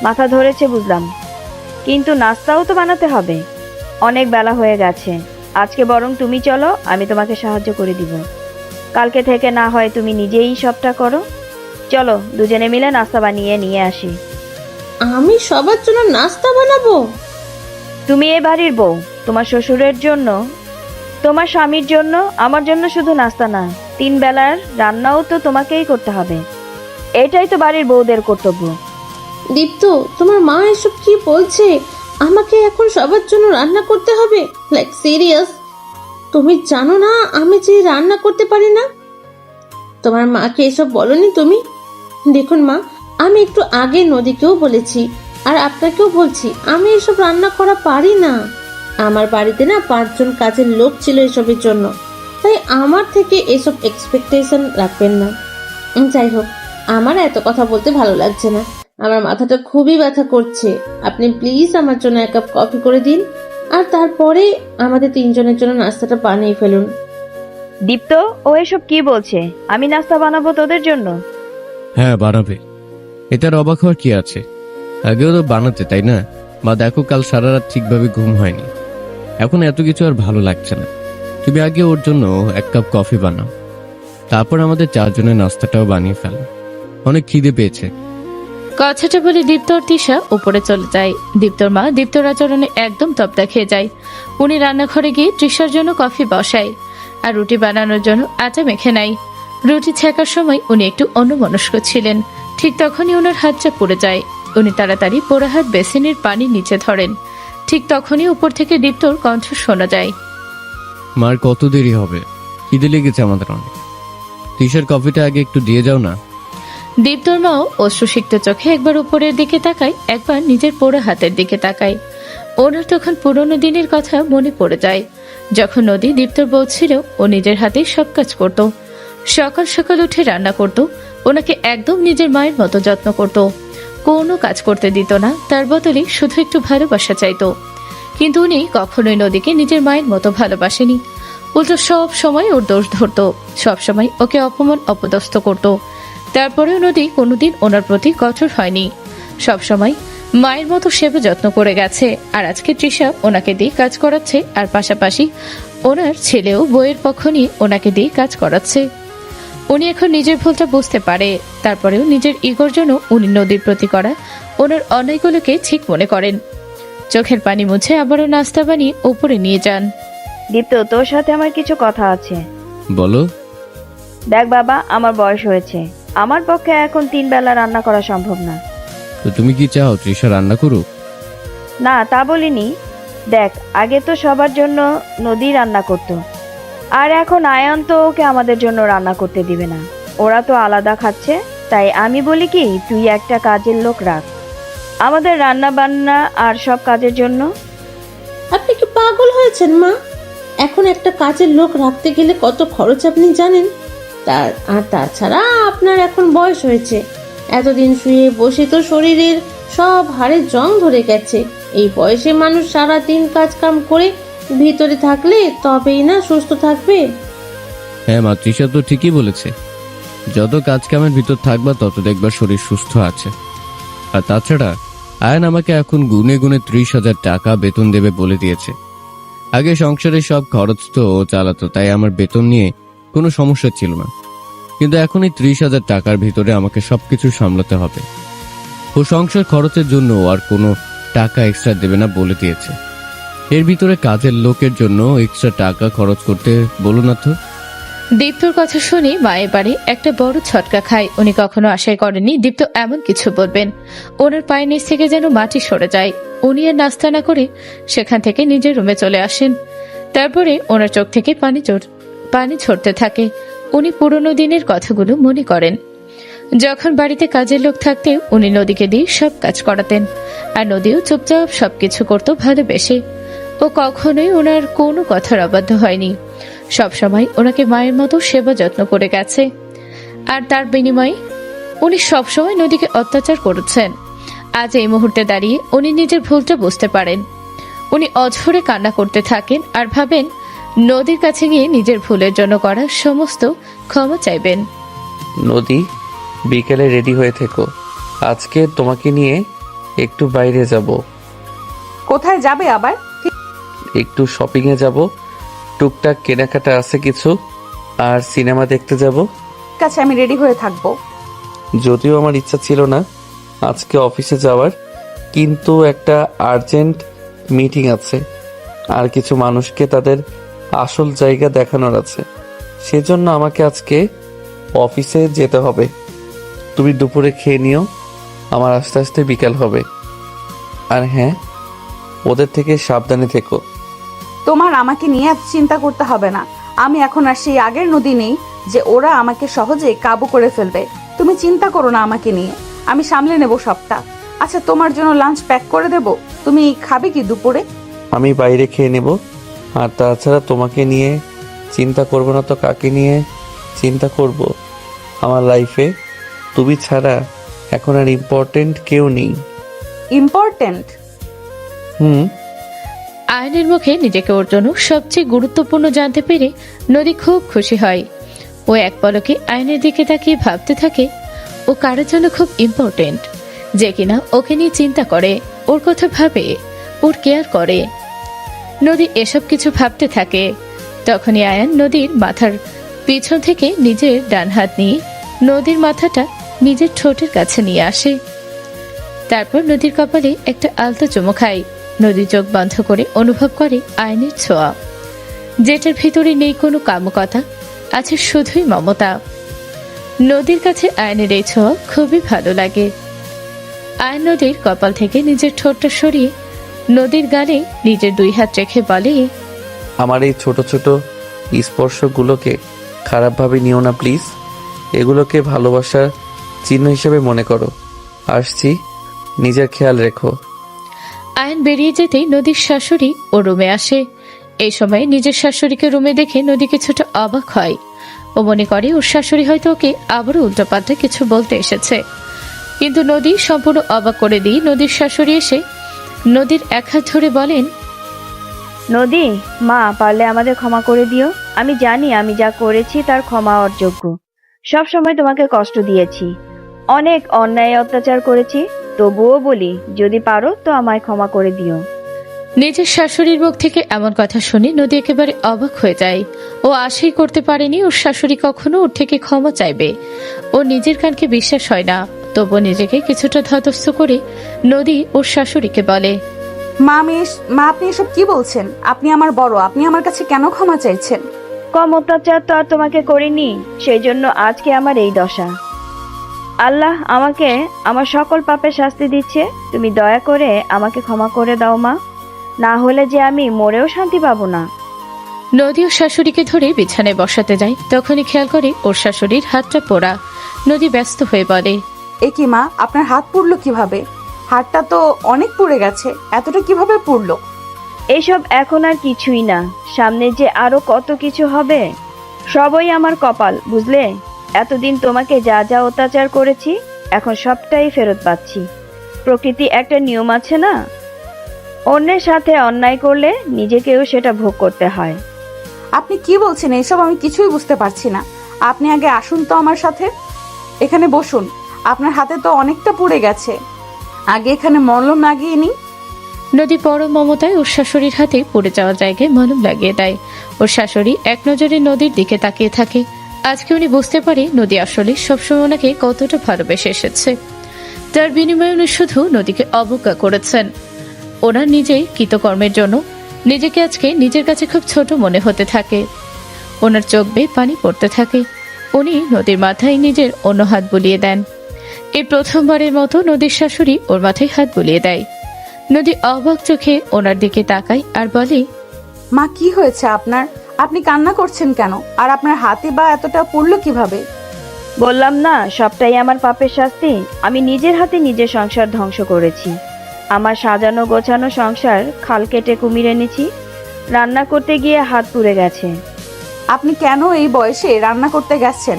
মাথা ধরেছে বুঝলাম, কিন্তু নাস্তাও তো বানাতে হবে। অনেক বেলা হয়ে গেছে, আজকে বরং তুমি চলো, আমি তোমাকে সাহায্য করে দিব। কালকে থেকে না হয় তুমি নিজেই সবটা করো। চলো দুজনে মিলে নাস্তা বানিয়ে নিয়ে আসি। আমি সবার জন্য নাস্তা বানাবো? তুমি এ বাড়ির বউ, তোমার শ্বশুরের জন্য, তোমার স্বামীর জন্য, আমার জন্য শুধু নাস্তা না, 3 বেলার রান্নাও তো তোমাকেই করতে হবে। এটাই তো বাড়ির বউদের কর্তব্য। দীপ্ত, তোমার মা এসব কি বলছে? আমাকে এখন সবার জন্য রান্না করতে হবে? Like serious? তুমি জানো না আমি যে রান্না করতে পারি না? তোমার মাকে এসব বলনি তুমি? দেখুন মা, আমি একটু আগে নদীকেও বলেছি আর আপনাকেও বলছি, আমি এসব রান্না করা পারি না। আমার বাড়িতে না 5 জন কাজের লোক ছিল এসবের জন্য, তাই আমার থেকে এসব এক্সপেকটেশন রাখবেন না। যাই হোক, আমার এত কথা বলতে ভালো লাগছে না, আমার মাথাটা খুবই ব্যথা করছে। আপনি প্লিজ আমার জন্য এক কাপ কফি করে দিন। আর তারপরে আমাদের তিনজনের জন্য নাস্তাটা বানিয়ে ফেলুন। দীপ্ত, ও এসব কি বলছে? আমি নাস্তা বানাবো তোদের জন্য? হ্যাঁ বানাবে, এটার অবাক হওয়ার কি আছে? আগেও তো বানাতে, তাই না? বা দেখো, কাল সারা রাত ঠিকভাবে ঘুম হয়নি, এখন এত কিছু আর ভালো লাগছে না। তুমি আগে ওর জন্য 1 কাপ কফি বানাও, তারপর আমাদের 4 জনের নাস্তাটাও বানিয়ে ফেলো। অনেক খিদে পেয়েছে। কথাটা বলে দীপ্ত আর তিশা উপরে চলে যায়। দীপ্তর মা দীপ্তর আচরণে একদম তপ্তা খেয়ে যায়। উনি রান্নাঘরে গিয়ে তৃষার জন্য কফি বসায় আর রুটি বানানোর জন্য আটা মেখে নেয়। রুটি ছেঁকার সময় উনি একটু অন্যমনস্ক ছিলেন। ঠিক তখনই ওনার হাতটা পড়ে যায়। উনি তাড়াতাড়ি পোড়া হাত বেসিনের পানি নিচে ধরেন। ঠিক তখনই উপর থেকে দীপ্তর কণ্ঠ শোনা যায়। মার কত দেরি হবে? খিদে লেগেছে আমাদের অনেক। তিশার কফিটা আগে একটু দিয়ে যাও না। দীপ্তর মাও অশ্রুসিক্ত চোখে একবার উপরের দিকে তাকায়, একবার নিজের পোড়া হাতের দিকে তাকায়। ওনার তখন পুরোনো দিনের কথা মনে পড়ে যায়, যখন নদী দীপ্তর বউ ছিল। ও নিজের হাতেই সব কাজ করত। সকাল সকাল উঠে রান্না করত, ওনাকে একদম নিজের মায়ের মতো যত্ন করত। কোনো কাজ করতে দিত না, তার বদলে শুধু একটু ভালোবাসা চাইতো। কিন্তু উনি কখনোই নদীকে নিজের মায়ের মতো ভালোবাসেনি। উল্টো সব সময় ওর দোষ ধরত, সব সময় ওকে অপমান অপদস্থ করত। তারপরেও নদী কোনোদিন ওনার প্রতি কঠোর হয়নি, সব সময় মায়ের মতো সেবা যত্ন করে গেছে। আর আজকে তৃষা ওনাকে দিয়ে কাজ করাচ্ছে, আর পাশাপাশি ওনার ছেলেও বইয়ের পক্ষ নিয়ে ওনাকে দিয়ে কাজ করাচ্ছে। উনি এখন নিজের ভুলটা বুঝতে পারে, তারপরেও নিজের ইগোর জন্য উনি নদীর প্রতি করা ওনার অন্যায়গুলোকে ঠিক মনে করেন। চোখের পানি মুছে আবারও নাস্তা বানিয়ে উপরে নিয়ে যান। দীপ্ত, তোর সাথে আমার কিছু কথা আছে। বলো। দেখ বাবা, আমার বয়স হয়েছে, আমার পক্ষে এখন 3 বেলা রান্না করা সম্ভব না। তো তুমি কি চাও তৃষা রান্না করুক? না, তা বলিনি। দেখ, আগে তো সবার জন্য নদী রান্না করতো, আর এখন আয়ান তো ওকে আমাদের জন্য রান্না করতে দিবে না। ওরা তো আলাদা খাচ্ছে। তাই আমি বলি কি, তুই একটা কাজের লোক রাখ আমাদের রান্না বান্না আর সব কাজের জন্য। আপনি কি পাগল হয়েছেন মা? এখন একটা কাজের লোক রাখতে গেলে কত খরচ আপনি জানেন? তাছাড়া আপনার এখন বয়স হয়েছে, এতদিন শুয়ে বসে তো শরীরের সব হাড়ে জং ধরে গেছে। এই বয়সে মানুষ সারাদিন কাজ কাম করে ভিতরে থাকলে তবেই না সুস্থ থাকবে। হ্যাঁ মা, তৃষা তো ঠিকই বলেছে। যত কাজ কামের ভিতর থাকবা তত দেখবার শরীর সুস্থ আছে। আর তাছাড়া আয়ন আমাকে এখন গুনে গুনে 30,000 টাকা বেতন দেবে বলে দিয়েছে। আগে সংসারের সব খরচ তো ও চালাতো, তাই আমার বেতন নিয়ে কোনো সমস্যা ছিল না। কিন্তু এখন এই 30,000 টাকার ভিতরে আমাকে সবকিছু সামলাতে হবে। ও সংসার খরচের জন্য আর কোনো টাকা এক্সট্রা দেবে না বলে দিয়েছে। এর ভিতরে কাজের লোকের জন্য এক্সট্রা টাকা খরচ করতে বলো না তো। দীপ্তর কথা শুনে মায়ের বাড়ি একটা বড় ছটকা খায়। উনি কখনো আশাই করেননি দীপ্ত এমন কিছু বলবেন। ওনার পায়ের নিচ থেকে যেন মাটি সরে যায়। উনি আর নাস্তা না করে সেখান থেকে নিজের রুমে চলে আসেন। তারপরে ওনার চোখ থেকে পানি ঝরতে থাকে। উনি পুরনো দিনের কথাগুলো মনে করেন, যখন বাড়িতে কাজের লোক থাকতে উনি নদীকে দিয়ে সব কাজ করাতেন, আর নদীও চুপচাপ সবকিছু করতো ভালোবেসে। ও কখনোই ওনার কোনো কথার অবাধ্য হয়নি, সবসময় ওনাকে মায়ের মতো সেবা যত্ন করে গেছে। আর তার বিনিময়ে উনি সবসময় নদীকে অত্যাচার করেছেন। আজ এই মুহূর্তে দাঁড়িয়ে উনি নিজের ভুলটা বুঝতে পারেন। উনি অঝরে কান্না করতে থাকেন আর ভাবেন নদীর কাছে গিয়ে নিজের ভুলের জন্য করা সমস্ত ক্ষমা চাইবেন। নদী, বিকেলে রেডি হয়ে থেকো, আজকে তোমাকে নিয়ে একটু বাইরে যাব। কোথায় যাবে আবার? একটু শপিংয়ে যাব, টুকটাক কেনাকাটা আছে কিছু, আর সিনেমা দেখতে যাব। ঠিক আছে, আমি রেডি হয়ে থাকবো। যদিও আমার ইচ্ছা ছিল না আজকে অফিসে যাওয়ার, কিন্তু একটা আর্জেন্ট মিটিং আছে আর কিছু মানুষকে তাদের আসল জায়গা দেখানোর আছে, সেজন্য আমাকে আজকে অফিসে যেতে হবে। তুমি দুপুরে খেয়ে নিও, আমার আস্তে আস্তে বিকাল হবে। আর হ্যাঁ, ওদের থেকে সাবধানে থেকো। তোমার আমাকে নিয়ে এত চিন্তা করতে হবে না। আমি এখন আর সেই আগের নদী নেই যে ওরা আমাকে সহজে কাবু করে ফেলবে। তুমি চিন্তা করো না আমাকে নিয়ে, আমি সামলে নেব সবটা। আচ্ছা, তোমার জন্য লাঞ্চ প্যাক করে দেব। তুমি খাবে কি দুপুরে? আমি বাইরে খেয়ে নেব। আর তাছাড়া তোমাকে নিয়ে চিন্তা করব না তো কাকে নিয়ে চিন্তা করব? আমার লাইফে তুমি ছাড়া এখন আর ইম্পর্টেন্ট কেউ নেই। ইম্পর্টেন্ট? আয়নের মুখে নিজেকে ওর জন্য সবচেয়ে গুরুত্বপূর্ণ জানতে পেরে নদী খুব খুশি হয়। ও এক পলকে আয়নের দিকে তাকিয়ে ভাবতে থাকে ও কারোর জন্য খুব ইম্পর্টেন্ট, যে কিনা ওকে নিয়ে চিন্তা করে, ওর কথা ভাবে, ওর কেয়ার করে। নদী এসব কিছু ভাবতে থাকে। তখনই আয়ান নদীর মাথার পিছন থেকে নিজের ডান হাত নিয়ে নদীর মাথাটা নিজের ঠোঁটের কাছে নিয়ে আসে। তারপর নদীর কপালে একটা আলতো চুমু খায়। নদী চোখ বন্ধ করে অনুভব করে আয়নের ছোঁয়া, যেটার ভিতরে নেই কোনো কামকতা, আছে শুধুই মমতা। নদীর কাছে আয়নের এই ছোঁয়া খুবই ভালো লাগে। আয়ন নদীর কপাল থেকে নিজের ঠোঁটটা সরিয়ে নদীর গালে নিজের 2 হাত রেখে বলে, আমার এই ছোট ছোট স্পর্শগুলোকে খারাপভাবে নিও না প্লিজ। এগুলোকে ভালোবাসার চিহ্ন হিসেবে মনে করো। আসছি, নিজের খেয়াল রেখো। আয়ন বেরিয়ে যেতেই নদীর শাশুড়ি ও রুমে আসে। এই সময় নিজের শাশুড়িকে রুমে দেখে নদী কিছুটা অবাক হয়। ও মনে করে ওর শাশুড়ি হয়তো ওকে আবারও উল্টোপাল্টা কিছু বলতে এসেছে। কিন্তু নদী সম্পূর্ণ অবাক করে দিয়ে নদীর শাশুড়ি এসে নদীর এক হাত ধরে বলেন, নদী, মা পারলে আমাদের ক্ষমা করে দিও। আমি জানি আমি যা করেছি তার ক্ষমা অযোগ্য। সব সময় তোমাকে কষ্ট দিয়েছি, অনেক অন্যায় অত্যাচার করেছি। তবুও বলি, যদি পারো তো আমায় ক্ষমা করে দিও। নিজের শাশুড়ির মুখ থেকে এমন কথা শুনে নদী একেবারে অবাক হয়ে যায়। ও আশাই করতে পারেনি ওর শাশুড়ি কখনো ওর থেকে ক্ষমা চাইবে। ও নিজের কানকে বিশ্বাস হয় না। তবু নিজেকে কিছুটা ধাতস্থ করে নদী ওর শাশুড়িকে বলে, মা আপনি এসব কি বলছেন? আপনি আমার বড়, আপনি আমার কাছে কেন ক্ষমা চাইছেন? কম অত্যাচার তো আর তোমাকে করিনি, সেই জন্য আজকে আমার এই দশা। আল্লাহ আমাকে আমার সকল পাপের শাস্তি দিচ্ছে। তুমি দয়া করে আমাকে ক্ষমা করে দাও মা, না হলে যে আমি মরেও শান্তি পাবো না। নদী ওর শাশুড়িকে ধরে বিছানায় বসাতে যায়। তখনই খেয়াল করে ওর শাশুড়ির হাতটা পোড়া। নদী ব্যস্ত হয়ে বলে, এ কি মা, আপনার হাত পুড়লো কিভাবে? হাতটা তো অনেক পুড়ে গেছে, এতটা কিভাবে পুড়লো? এইসব এখন আর কিছুই না, সামনে যে আরো কত কিছু হবে। সবই আমার কপাল, বুঝলে? এতদিন তোমাকে যা যা অত্যাচার করেছি, এখন সবটাই ফেরত পাচ্ছি। প্রকৃতি একটা নিয়ম আছে না, অন্যের সাথে অন্যায় করলে নিজেকেও সেটা ভোগ করতে হয়। আপনি কি বলছেন? এসব আমি কিছুই বুঝতে পারছি না। আপনি আগে আসুন তো আমার সাথে, এখানে বসুন। আপনার হাতে তো অনেকটা পুড়ে গেছে, আগে এখানে মলম লাগিয়ে নিই। নদী পরম মমতায় ওর শাশুড়ির হাতে পড়ে যাওয়া জায়গায় মলম লাগিয়ে দেয়। ওর শাশুড়ি এক নজরে নদীর দিকে তাকিয়ে থাকে। আজকে উনি বুঝতে পারে নদী আসলে সবসময় ওনাকে কতটা ভালোবেসে এসেছে। তার বিনিময়ে উনি শুধু নদীকে অবজ্ঞা করেছেন। ওনার নিজের কৃতকর্মের জন্য নিজেকে আজকে নিজের কাছে খুব ছোট মনে হতে থাকে। ওনার চোখ বেয়ে পানি পড়তে থাকে। উনি নদীর মাথায় নিজের অন্য হাত বুলিয়ে দেন। এই প্রথমবারের মতো নদীর শাশুড়ি ওর মাথায় হাত বুলিয়ে দেয়। নদী অবাক চোখে ওনার দিকে তাকায় আর বলে, মা কি হয়েছে আপনার? আপনি কান্না করছেন কেন? আর আপনার হাতে বা এতটা পুড়লো কিভাবে? বললাম না, সবটাই আমার পাপের শাস্তি। আমি নিজের হাতে নিজের সংসার ধ্বংস করেছি। আমার সাজানো গোছানো সংসার খাল কেটে কুমির এনেছি, রান্না করতে গিয়ে হাত পুড়ে গেছে। আপনি কেন এই বয়সে রান্না করতে গেছেন?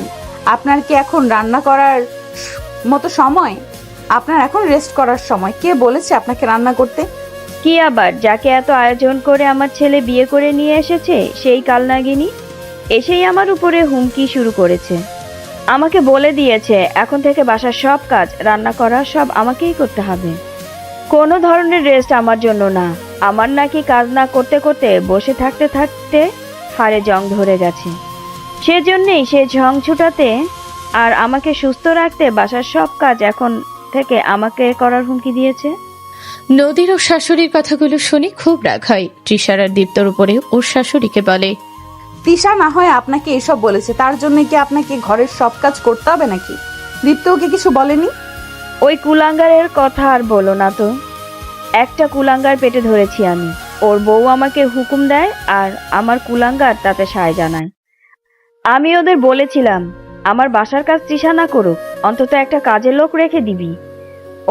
আপনার কি এখন রান্না করার মতো সময়? আপনার এখন রেস্ট করার সময়। কে বলেছে আপনাকে রান্না করতে? কি আবার, যাকে এত আয়োজন করে আমার ছেলে বিয়ে করে নিয়ে এসেছে সেই কালনাগিনী এসেই আমার উপরে হুমকি শুরু করেছে। আমাকে বলে দিয়েছে এখন থেকে বাসার সব কাজ, রান্না করা সব আমাকেই করতে হবে। কোনো ধরনের রেস্ট আমার জন্য না। আমার নাকি কাজ না করতে করতে বসে থাকতে থাকতে হাড়ে জং ধরে গেছে। সেজন্যই সে ঝং ছুটাতে আর আমাকে সুস্থ রাখতে বাসার সব কাজ এখন থেকে আমাকে করার হুমকি দিয়েছে। নদীর ও শাশুড়ির কথাগুলো শুনে খুব রাগ হয়। তৃষার আর দীপ্তর উপরে ওর শাশুড়িকে বলে, তৃষা না হয় আপনাকে এসব বলেছে, তার জন্য কি আপনাকে ঘরের সব কাজ করতে হবে নাকি? দীপ্ত ওকে কিছু বলেনি? ওই কুলাঙ্গারের কথা আর বলো না তো। একটা কুলাঙ্গার পেটে ধরেছি আমি। ওর বউ আমাকে হুকুম দেয় আর আমার কুলাঙ্গার তাতে সায় জানায়। আমি ওদের বলেছিলাম আমার বাসার কাজ তৃষা না করুক, অন্তত একটা কাজের লোক রেখে দিবি।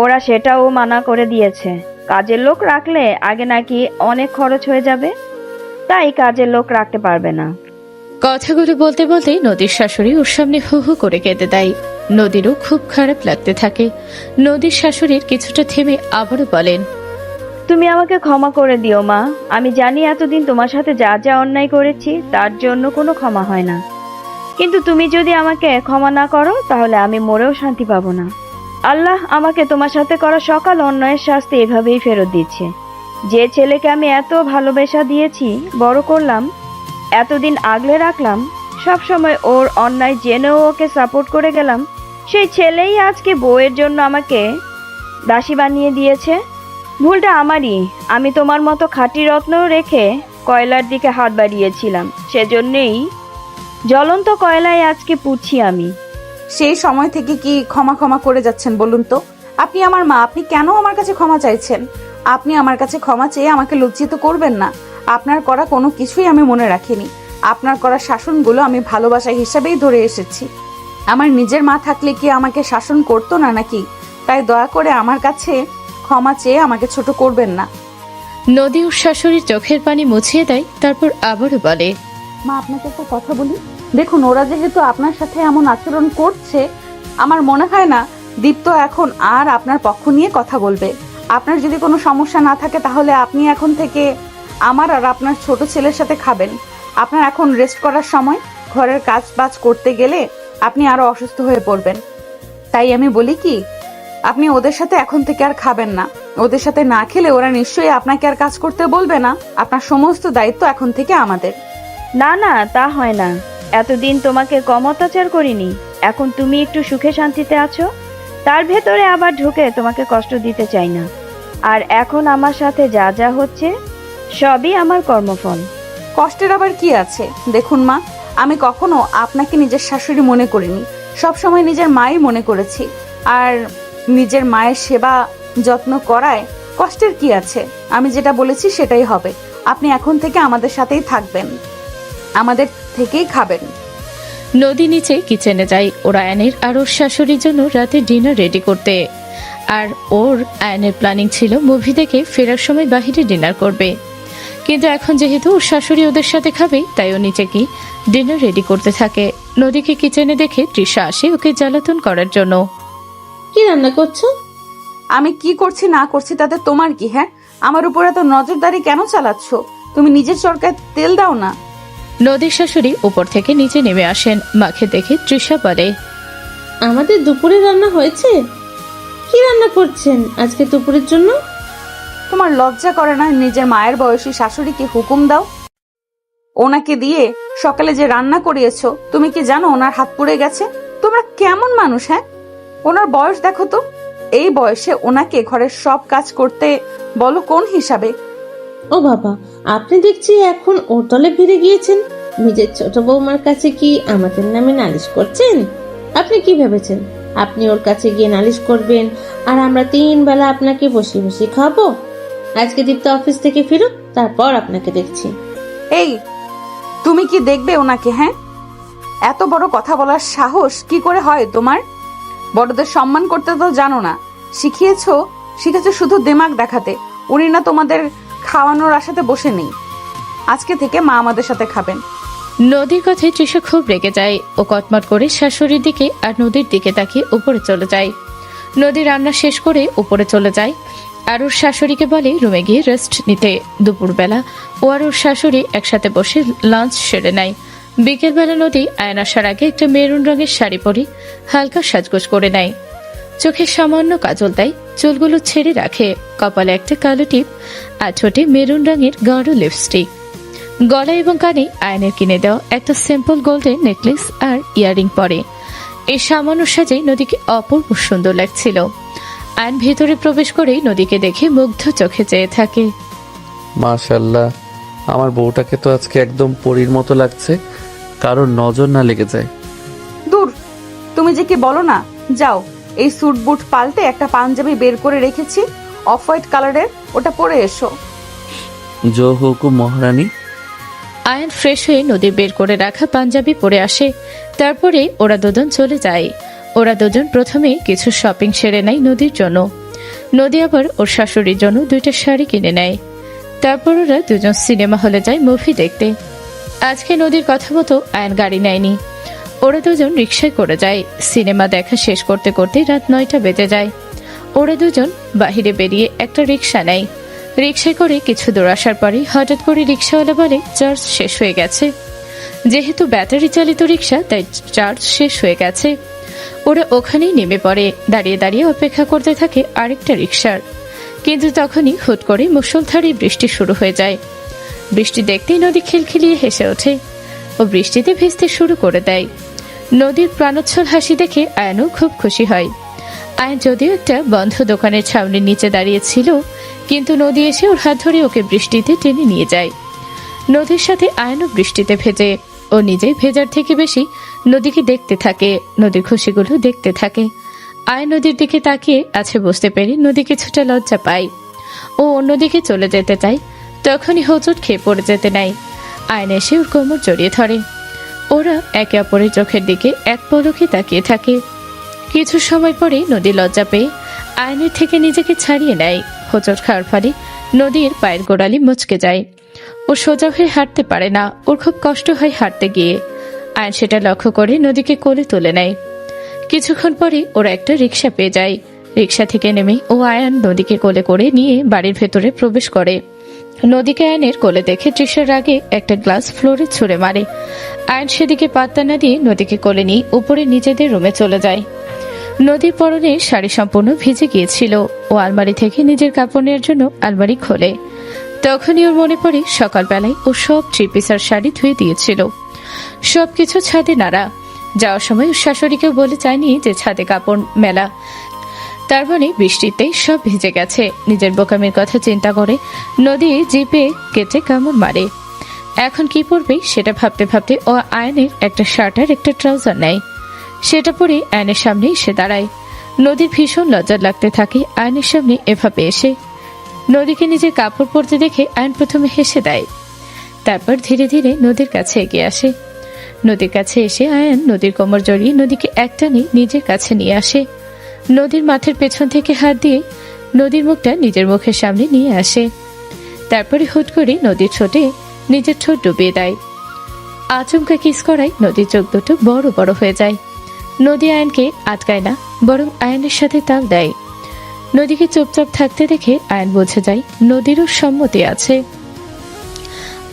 ওরা সেটাও মানা করে দিয়েছে। কাজের লোক রাখলে আগে নাকি অনেক খরচ হয়ে যাবে, তাই কাজের লোক রাখতে পারবে না। কথাগুলো বলতে বলতে নদীর শাশুড়ি ওর সামনে হু হু করে কেঁদে দেয়। নদীরও খুব খারাপ লাগতে থাকে। নদীর শাশুড়ির কিছুটা থেমে আবারও বলেন, তুমি আমাকে ক্ষমা করে দিও মা। আমি জানি এতদিন তোমার সাথে যা যা অন্যায় করেছি তার জন্য কোনো ক্ষমা হয় না, কিন্তু তুমি যদি আমাকে ক্ষমা না করো তাহলে আমি মরেও শান্তি পাবো না। আল্লাহ আমাকে তোমার সাথে করা সকল অন্যায়ের শাস্তি এভাবেই ফেরত দিচ্ছে। যে ছেলেকে আমি এত ভালোবাসা দিয়েছি, বড় করলাম, এতদিন আগলে রাখলাম, সব সময় ওর অন্যায় জেনেও ওকে সাপোর্ট করে গেলাম, সেই ছেলেই আজকে বউয়ের জন্য আমাকে দাসী বানিয়ে দিয়েছে। ভুলটা আমারই। আমি তোমার মতো খাঁটি রত্ন রেখে কয়লার দিকে হাত বাড়িয়েছিলাম, সেজন্যেই জ্বলন্ত কয়লায় আজকে পুড়ছি আমি। সেই সময় থেকে কি ক্ষমা ক্ষমা করে যাচ্ছেন বলুন তো? আপনি আমার মা, আপনি কেন আমার কাছে ক্ষমা চাইছেন? আপনি আমার কাছে ক্ষমা চেয়ে আমাকে লজ্জিত করবেন না। আপনার করা কোনো কিছুই আমি মনে রাখিনি। আপনার করা শাসনগুলো আমি ভালোবাসা হিসাবেই ধরে এসেছি। আমার নিজের মা থাকলে কি আমাকে শাসন করতো না নাকি? তাই দয়া করে আমার কাছে ক্ষমা চেয়ে আমাকে ছোট করবেন না। নদী ওর শাশুড়ির চোখের পানি মুছিয়ে দেয়, তারপর আবারও বলে, মা, আপনাকে একটা কথা বলি। দেখুন, ওরা যেহেতু আপনার সাথে এমন আচরণ করছে, আমার মনে হয় না দীপ্ত এখন আর আপনার পক্ষ নিয়ে কথা বলবে। আপনার যদি কোনো সমস্যা না থাকে তাহলে আপনি এখন থেকে আমার আর আপনার ছোট ছেলের সাথে খাবেন। আপনার এখন রেস্ট করার সময়। ঘরের কাজ বাজ করতে গেলে আপনি আরো অসুস্থ হয়ে পড়বেন। তাই আমি বলি কি, আপনি ওদের সাথে এখন থেকে আর খাবেন না। ওদের সাথে না খেলে ওরা নিশ্চয়ই আপনাকে আর কাজ করতে বলবে না। আপনার সমস্ত দায়িত্ব এখন থেকে আমাদের। না না, তা হয় না। এতদিন তোমাকে কম অত্যাচার করিনি। এখন তুমি একটু সুখে শান্তিতে আছো, তার ভেতরে আবার ঢুকে তোমাকে কষ্ট দিতে চাই না। আর এখন আমার সাথে যা যা হচ্ছে সবই আমার কর্মফল। কষ্টের আবার কি আছে? দেখুন মা, আমি কখনো আপনাকে নিজের শাশুড়ি মনে করিনি, সবসময় নিজের মাই মনে করেছি। আর নিজের মায়ের সেবা যত্ন করায় কষ্টের কি আছে? আমি যেটা বলেছি সেটাই হবে। আপনি এখন থেকে আমাদের সাথেই থাকবেন, আমাদের থেকেই খাবেন। নদী নিচে কিচেনে যায় ওর আয়নের আর ওর শাশুড়ির জন্য রাতে ডিনার রেডি করতে। আর ওর আয়নের প্ল্যানিং ছিল মুভি দেখে ফেরার সময় বাহিরে ডিনার করবে, কিন্তু এখন যেহেতু ওর শাশুড়ি ওদের সাথে খাবে তাই ও নিচে কি ডিনার রেডি করতে থাকে। নদীকে কিচেনে দেখে তৃষা আসে ওকে জ্বালাতন করার জন্য। কি রান্না করছো? আমি কি করছি না করছি তাতে তোমার কি? হ্যাঁ, আমার উপর এত নজরদারি কেন চালাচ্ছ? তুমি নিজের চরকায় তেল দাও না। নদীর শাশুড়ি উপর থেকে নিচে নেমে আসেন। মাকে দেখে তৃষা বলে, আমাদের দুপুরে রান্না হয়েছে। কি রান্না করছেন আজকে দুপুরের জন্য? তোমার লজ্জা করে না নিজের মায়ের বয়সী শাশুড়িকে হুকুম দাও? ওনাকে দিয়ে সকালে যে রান্না করিয়েছো, তুমি কি জানো ওনার হাত পুড়ে গেছে? তোমরা কেমন মানুষ? হ্যাঁ, ওনার বয়স দেখো তো। এই বয়সে ওনাকে ঘরের সব কাজ করতে বলো কোন হিসাবে? ও বাবা, আপনি দেখছি এখন ওর দলে ফিরে গিয়েছেন। নিজের ছোট বৌমার কাছে কি আমাদের নামে নালিশ করছেন? আপনি কি ভেবেছেন আপনি ওর কাছে গিয়ে নালিশ করবেন আর আমরা 3 বেলা আপনাকে বসে বসে খাবো? আজকে দীপ্ত অফিস থেকে ফিরুক, তারপর আপনাকে দেখছি। এই, তুমি কি দেখবে ওনাকে? হ্যাঁ, এত বড় কথা বলার সাহস কি করে হয় তোমার? বড়দের সম্মান করতে তো জানো না। শিখেছো শুধু দিমাগ দেখাতে। উনি না তোমাদের খাওয়ানোর আশাতে বসে নেই। আজকে থেকে মা আমাদের সাথে খাবেন। নদীর কথায় তৃষা খুব রেগে যায়। ও কটমট করে শাশুড়ির দিকে আর নদীর দিকে তাকিয়ে উপরে চলে যায়। নদী রান্না শেষ করে উপরে চলে যায় আর ওর শাশুড়িকে বলে রুমে গিয়ে রেস্ট নিতে। দুপুরবেলা ও আর ওর শাশুড়ি একসাথে বসে লাঞ্চ সেরে নেয়। বিকেলবেলা নদী আয়ন আসার আগে একটা মেরুন রঙের শাড়ি পরে হালকা সাজগোজ করে নেয়। চোখে সামান্য কাজল দেয়, চুলগুলো ছেড়ে রাখে, কপালে একটা কালো টিপ আর ঠোঁটে মেরুন রঙের গাঢ় লিপস্টিক। গলা এবং কানে আয়নের কিনে দেওয়া একটা সিম্পল গোল্ডেন নেকলেস আর ইয়ারিং পরে। এই সামান্য সাজে নদীকে অপূর্ব সুন্দর লাগছিল। আয়ন ভেতরে প্রবেশ করেই নদীকে দেখে মুগ্ধ চোখে চেয়ে থাকে। মাশাআল্লাহ, আমার বউটাকে তো আজকে একদম পরীর মতো লাগছে, কারোর নজর না লেগে যায়। দূর, তুমি যে কি বলো না। যাও, এই স্যুট বুট পাল্টে একটা পাঞ্জাবি বের করে রেখেছি অফ হোয়াইট কালারের, ওটা পরে এসো। জো হুকুম মহারানী। আয়ন ফ্রেশ হয়ে নদীর বের করে রাখা পাঞ্জাবি পরে আসে। তারপরে ওরা দুজন চলে যায়। ওরা দুজন প্রথমে কিছু শপিং সেরে নেয় নদীর জন্য। নদী আবার ওর শাশুড়ির জন্য 2টা শাড়ি কিনে নেয়। তারপর ওরা দুজন সিনেমা হলে যায় মুভি দেখতে। আজকে নদীর কথা মতো আয়ন গাড়ি নেয়নি। ওরা দুজন রিক্সায় করে যায়। সিনেমা দেখা শেষ করতে করতে রাত 9টা বেজে যায়। ওরা দুজন বাহিরে বেরিয়ে একটা রিক্সা নেয়। রিকশায় করে কিছু দূর আসার পরে হঠাৎ করে রিকশাওয়ালা বলে চার্জ শেষ হয়ে গেছে। যেহেতু ব্যাটারি চালিত রিকশা, তাই চার্জ শেষ হয়ে গেছে। ওরা ওখানেই নেমে পড়ে, দাঁড়িয়ে দাঁড়িয়ে অপেক্ষা করতে থাকে আরেকটা রিকশার। কিন্তু তখনই হুট করে মুষলধারে বৃষ্টি শুরু হয়ে যায়। বৃষ্টি দেখতেই নদী খিলখিলিয়ে হেসে ওঠে ও বৃষ্টিতে ভিজতে শুরু করে দেয়। নদীর প্রাণোচ্ছল হাসি দেখে আয়নও খুব খুশি হয়। আয়ন যদিও একটা বন্ধ দোকানের ছাউনির নিচে দাঁড়িয়েছিল, কিন্তু নদী এসে ওর হাত ধরে ওকে বৃষ্টিতে টেনে নিয়ে যায়। নদীর সাথে আয়নও বৃষ্টিতে ভেজে। ও নিজে ভেজার থেকে বেশি নদীকে দেখতে থাকে, নদীর খুশিগুলো দেখতে থাকে। আয়ন নদীর দিকে তাকিয়ে আছে বুঝতে পেরে নদী কিছুটা লজ্জা পায়। ও অন্যদিকে চলে যেতে চায়, তখনই হোঁচট খেয়ে পড়ে যেতে নেয়। আয়ন এসে ওর কোমর জড়িয়ে ধরে। ওরা একে অপরের চোখের দিকে এক পলকে তাকিয়ে থাকে। কিছু সময় পরে নদী লজ্জা পেয়ে আয়নের থেকে নিজেকে ছাড়িয়ে নেয়। হোঁচট খাওয়ার ফলে নদীর পায়ের গোড়ালি মুচকে যায়। ও সোজা হয়ে হাঁটতে পারে না, ওর খুব কষ্ট হয় হাঁটতে গিয়ে। আয়ন সেটা লক্ষ্য করে নদীকে কোলে তুলে নেয়। কিছুক্ষণ পরে ওরা একটা রিকশা পেয়ে যায়। রিকশা থেকে নেমে ও আয়ন নদীকে কোলে করে নিয়ে বাড়ির ভেতরে প্রবেশ করে। নদীকে আয়নের কোলে দেখে তৃষার আগে একটা গ্লাস ফ্লোরে ছুঁড়ে মারে। আয়ন সেদিকে পাত্তা না দিয়ে নদীকে কোলে নিয়ে উপরে নিজেদের রুমে চলে যায়। নদীর পরনে শাড়ি সম্পূর্ণ ভিজে গিয়েছিল। ও আলমারি থেকে নিজের কাপড় নেওয়ার জন্য আলমারি খোলে। তখনই ওর মনে পড়ে সকালবেলায় ও সব 3 পিসের শাড়ি ধুয়ে দিয়েছিল। সবকিছু ছাদে নাড়া। যাওয়ার সময় ওর শাশুড়িকেও বলে যায়নি যে ছাদে কাপড় মেলা। তার মানে বৃষ্টিতে সব ভিজে গেছে। নিজের বোকামির কথা চিন্তা করে নদী জিপে কেটে কামড় মারে। এখন কি পরবে সেটা ভাবতে ভাবতে ও আয়নের একটা শার্ট আর একটা ট্রাউজার নেয়। সেটা পরে আয়নের সামনে এসে দাঁড়ায়। নদীর ভীষণ লজ্জা লাগতে থাকে আয়নের সামনে এভাবে এসে। নদীকে নিজের কাপড় পরতে দেখে আয়ন প্রথমে হেসে দেয়, তারপর ধীরে ধীরে নদীর কাছে এগিয়ে আসে। নদীর কাছে এসে আয়ন নদীর কোমর জড়িয়ে নদীকে একটানে নিজের কাছে নিয়ে আসে। নদীর মাথার পেছন থেকে হাত দিয়ে নদীর মুখটা নিজের মুখের সামনে নিয়ে আসে। তারপরে হুট করে নদীর ঠোঁটে নিজের ঠোঁট ডুবিয়ে দেয়। আচমকা কিস করায় নদীর চোখ দুটো বড় বড় হয়ে যায়। নদী আয়নকে আটকায় না, বরং আয়নের সাথে তাল দেয়। নদীকে চুপচাপ থাকতে দেখে আয়ন বুঝে যায় নদীরও সম্মতি আছে।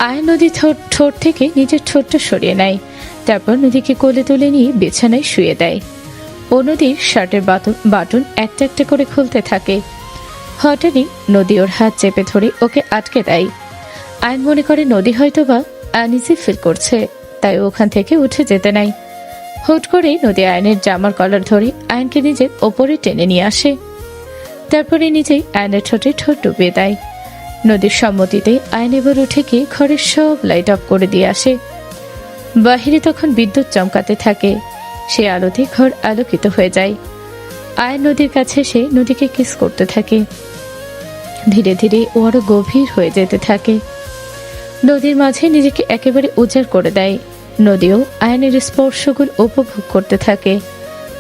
আয়ন নদীর ঠোঁট থেকে নিজের ঠোঁটটা সরিয়ে নেয়। তারপর নদীকে কোলে তুলে নিয়ে বিছানায় শুয়ে দেয়। ও নদীর শার্টের বাটন একটা একটা করে খুলতে থাকে। হঠাৎই নদী ওর হাত চেপে ধরে ওকে আটকে দেয়। আয়ন মনে করে নদী হয়তোবা আনইজি ফিল করছে, তাই ওখান থেকে উঠে যেতে নাই। হুট করে নদী আয়নের জামার কলার ধরে আয়নকে নিজের ওপরে টেনে নিয়ে আসে। তারপরে নিজেই আয়নের ঠোঁটে ঠোঁট ডুবিয়ে দেয়। নদীর সম্মতিতে আয়ন এবার উঠে গিয়ে ঘরের সব লাইট অফ করে দিয়ে আসে। বাহিরে তখন বিদ্যুৎ চমকাতে থাকে। সে আলোতে ঘর আলোকিত হয়ে যায়। আয়ন নদীর কাছে এসে নদীকে কিস করতে থাকে। ধীরে ধীরে ও আরো গভীর হয়ে যেতে থাকে। নদীর মাঝে নিজেকে একেবারে উজাড় করে দেয়। নদীও আয়নের স্পর্শগুলো উপভোগ করতে থাকে।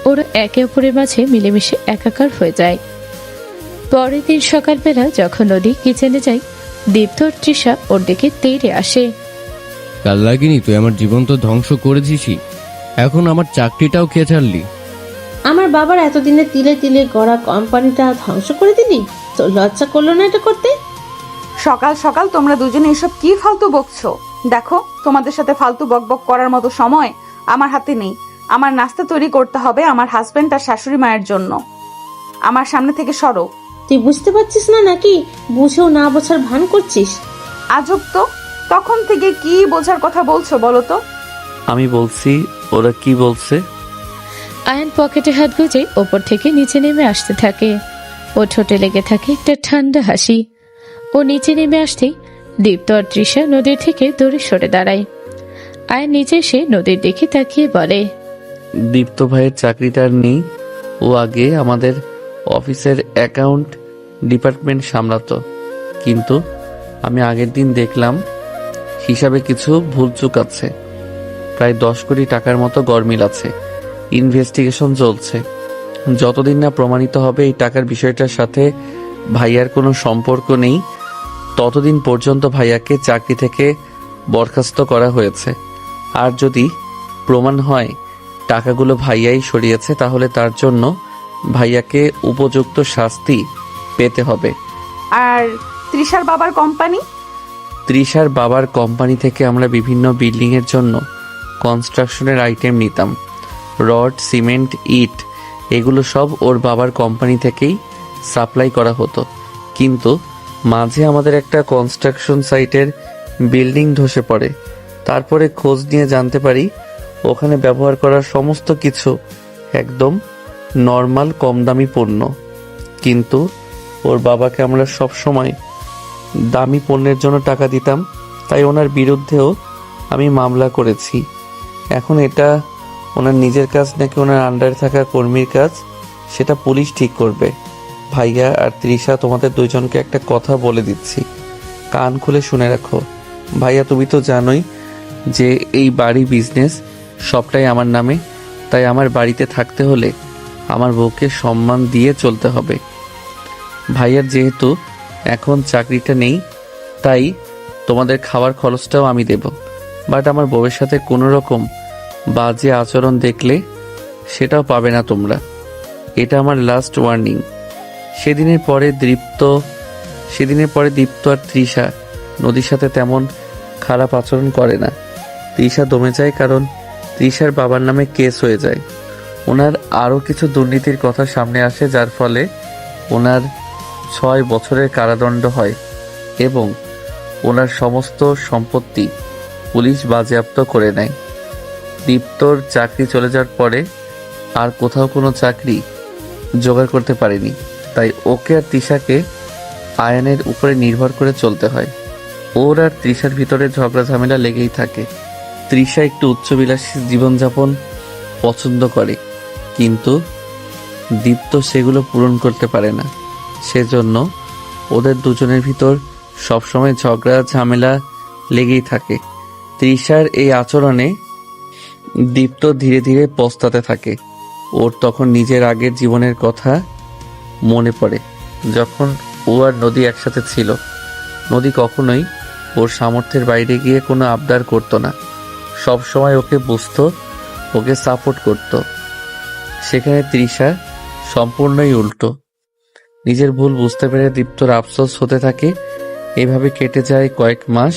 ওরা একে অপরের মাঝে মিলেমিশে একাকার হয়ে যায়। পরের দিন সকালবেলা যখন নদী কিচেনে যায়, দীপ্ত আর তৃষা ওর দিকে তেড়ে আসে। কাল লাগিনি তুই আমার জীবন তো ধ্বংস করে দিসি, এখন আমার চাকরিটাও খেয়ে ছাড়লি। আমার বাবার এতদিনে তিলে তিলে গড়া কোম্পানিটা ধ্বংস করে দিলি? তো লজ্জা করলো না এটা করতে? সকাল সকাল তোমরা দুজনে এসব কি ফালতু বকছো? দেখো, তোমাদের সাথে ফালতু বকবক করার মতো সময় আমার হাতে নেই। আমার নাস্তা তৈরি করতে হবে আমার হাজবেন্ড আর শাশুড়ি মায়ের জন্য। আমার সামনে থেকে সরো। তুই বুঝতে পারছিস না নাকি বুঝেও না বোঝার ভান করছিস? আজব তো, তখন থেকে কি বোঝার কথা বলছো বলো তো? আমি বলছি, ওরা কি বলছে? আয়ন পকেটে হাত গুজে ওপর থেকে নিচে নেমে আসতে থাকে। ও ঠোঁটে লেগে থাকে একটা ঠান্ডা হাসি। ও নিচে নেমে আসতেই দীপ্ত আর তৃষা নদীর থেকে দূরে সরে দাঁড়ায়। আয়ন নিচে এসে নদীর দিকে তাকিয়ে বলে, দীপ্ত ভাইয়ের চাকরিটা আর নেই। ও আগে আমাদের অফিসের অ্যাকাউন্ট ডিপার্টমেন্ট সামলাতো, কিন্তু আমি আগের দিন দেখলাম হিসাবে কিছু ভুলচুক আছে। প্রায় 10 কোটি টাকার মতো গরমিল আছে। ইনভেস্টিগেশন চলছে। যতদিন না প্রমাণিত হবে এই টাকার বিষয়টার সাথে ভাইয়ার কোনো সম্পর্ক নেই, ততদিন পর্যন্ত ভাইয়াকে চাকরি থেকে বরখাস্ত করা হয়েছে। আর যদি প্রমাণ হয় টাকাগুলো ভাইয়াই সরিয়েছে, তাহলে তার জন্য ভাইয়াকে উপযুক্ত শাস্তি পেতে হবে। আর তৃষার বাবার কোম্পানি? তৃষার বাবার কোম্পানি থেকে আমরা বিভিন্ন বিল্ডিংয়ের জন্য কনস্ট্রাকশনের আইটেম নিতাম। রড, সিমেন্ট, ইট এগুলো সব ওর বাবার কোম্পানি থেকেই সাপ্লাই করা হতো। কিন্তু মাঝে আমাদের একটা কনস্ট্রাকশন সাইটের বিল্ডিং ধসে পড়ে। তারপরে খোঁজ নিয়ে জানতে পারি ওখানে ব্যবহার করার সমস্ত কিছু একদম নর্মাল কম দামি পণ্য। কিন্তু ওর বাবাকে আমরা সব সময় দামি পণ্যের জন্য টাকা দিতাম, তাই ওনার বিরুদ্ধেও আমি মামলা করেছি। এখন এটা ওনার নিজের কাজ নাকি ওনার আন্ডারে থাকা কর্মীর কাজ, সেটা পুলিশ ঠিক করবে। ভাইয়া আর তৃষা, তোমাদের দুইজনকে একটা কথা বলে দিচ্ছি, কান খুলে শুনে রাখো। ভাইয়া, তুমি তো জানোই যে এই বাড়ি বিজনেস সবটাই আমার নামে, তাই আমার বাড়িতে থাকতে হলে আমার বউকে সম্মান দিয়ে চলতে হবে। ভাইয়ার যেহেতু এখন চাকরিটা নেই, তাই তোমাদের খাওয়ার খরচটাও আমি দেব। বাট আমার বউয়ের সাথে কোনো রকম বাজে আচরণ দেখলে সেটাও পাবে না তোমরা। এটা আমার লাস্ট ওয়ার্নিং। সেদিনের পরে দীপ্ত আর তৃষা নদীর সাথে তেমন খারাপ আচরণ করে না। তৃষা দমে যায়, কারণ তৃষার বাবার নামে কেস হয়ে যায়। ওনার আরও কিছু দুর্নীতির কথা সামনে আসে, যার ফলে ওনার 6 বছরের কারাদণ্ড হয় এবং ওনার সমস্ত সম্পত্তি পুলিশ বাজেয়াপ্ত করে নেয়। দীপ্তর চাকরি চলে যাওয়ার পরে আর কোথাও কোনো চাকরি জোগাড় করতে পারেনি, তাই ওকে আর তৃষাকে আয়ানের উপরে নির্ভর করে চলতে হয়। ওর আর তৃষার ভিতরে ঝগড়া ঝামেলা লেগেই থাকে। তৃষা একটু উচ্চবিলাসী জীবনযাপন পছন্দ করে, কিন্তু দীপ্ত সেগুলো পূরণ করতে পারে না। সেজন্য ওদের দুজনের ভিতর সবসময় ঝগড়া ঝামেলা লেগেই থাকে। তৃষার এই আচরণে দীপ্ত ধীরে ধীরে পস্তাতে থাকে। ওর তখন নিজের আগের জীবনের কথা মনে পড়ে, যখন ও আর নদী একসাথে ছিল। নদী কখনোই ওর সামর্থ্যের বাইরে গিয়ে কোনো আবদার করতো না, সব সময় ওকে বুঝতো, ওকে সাপোর্ট করত। সেখানে তৃষা সম্পূর্ণই উল্টো। নিজের ভুল বুঝতে পেরে দীপ্তর আফসোস হতে থাকে। এভাবে কেটে যায় কয়েক মাস।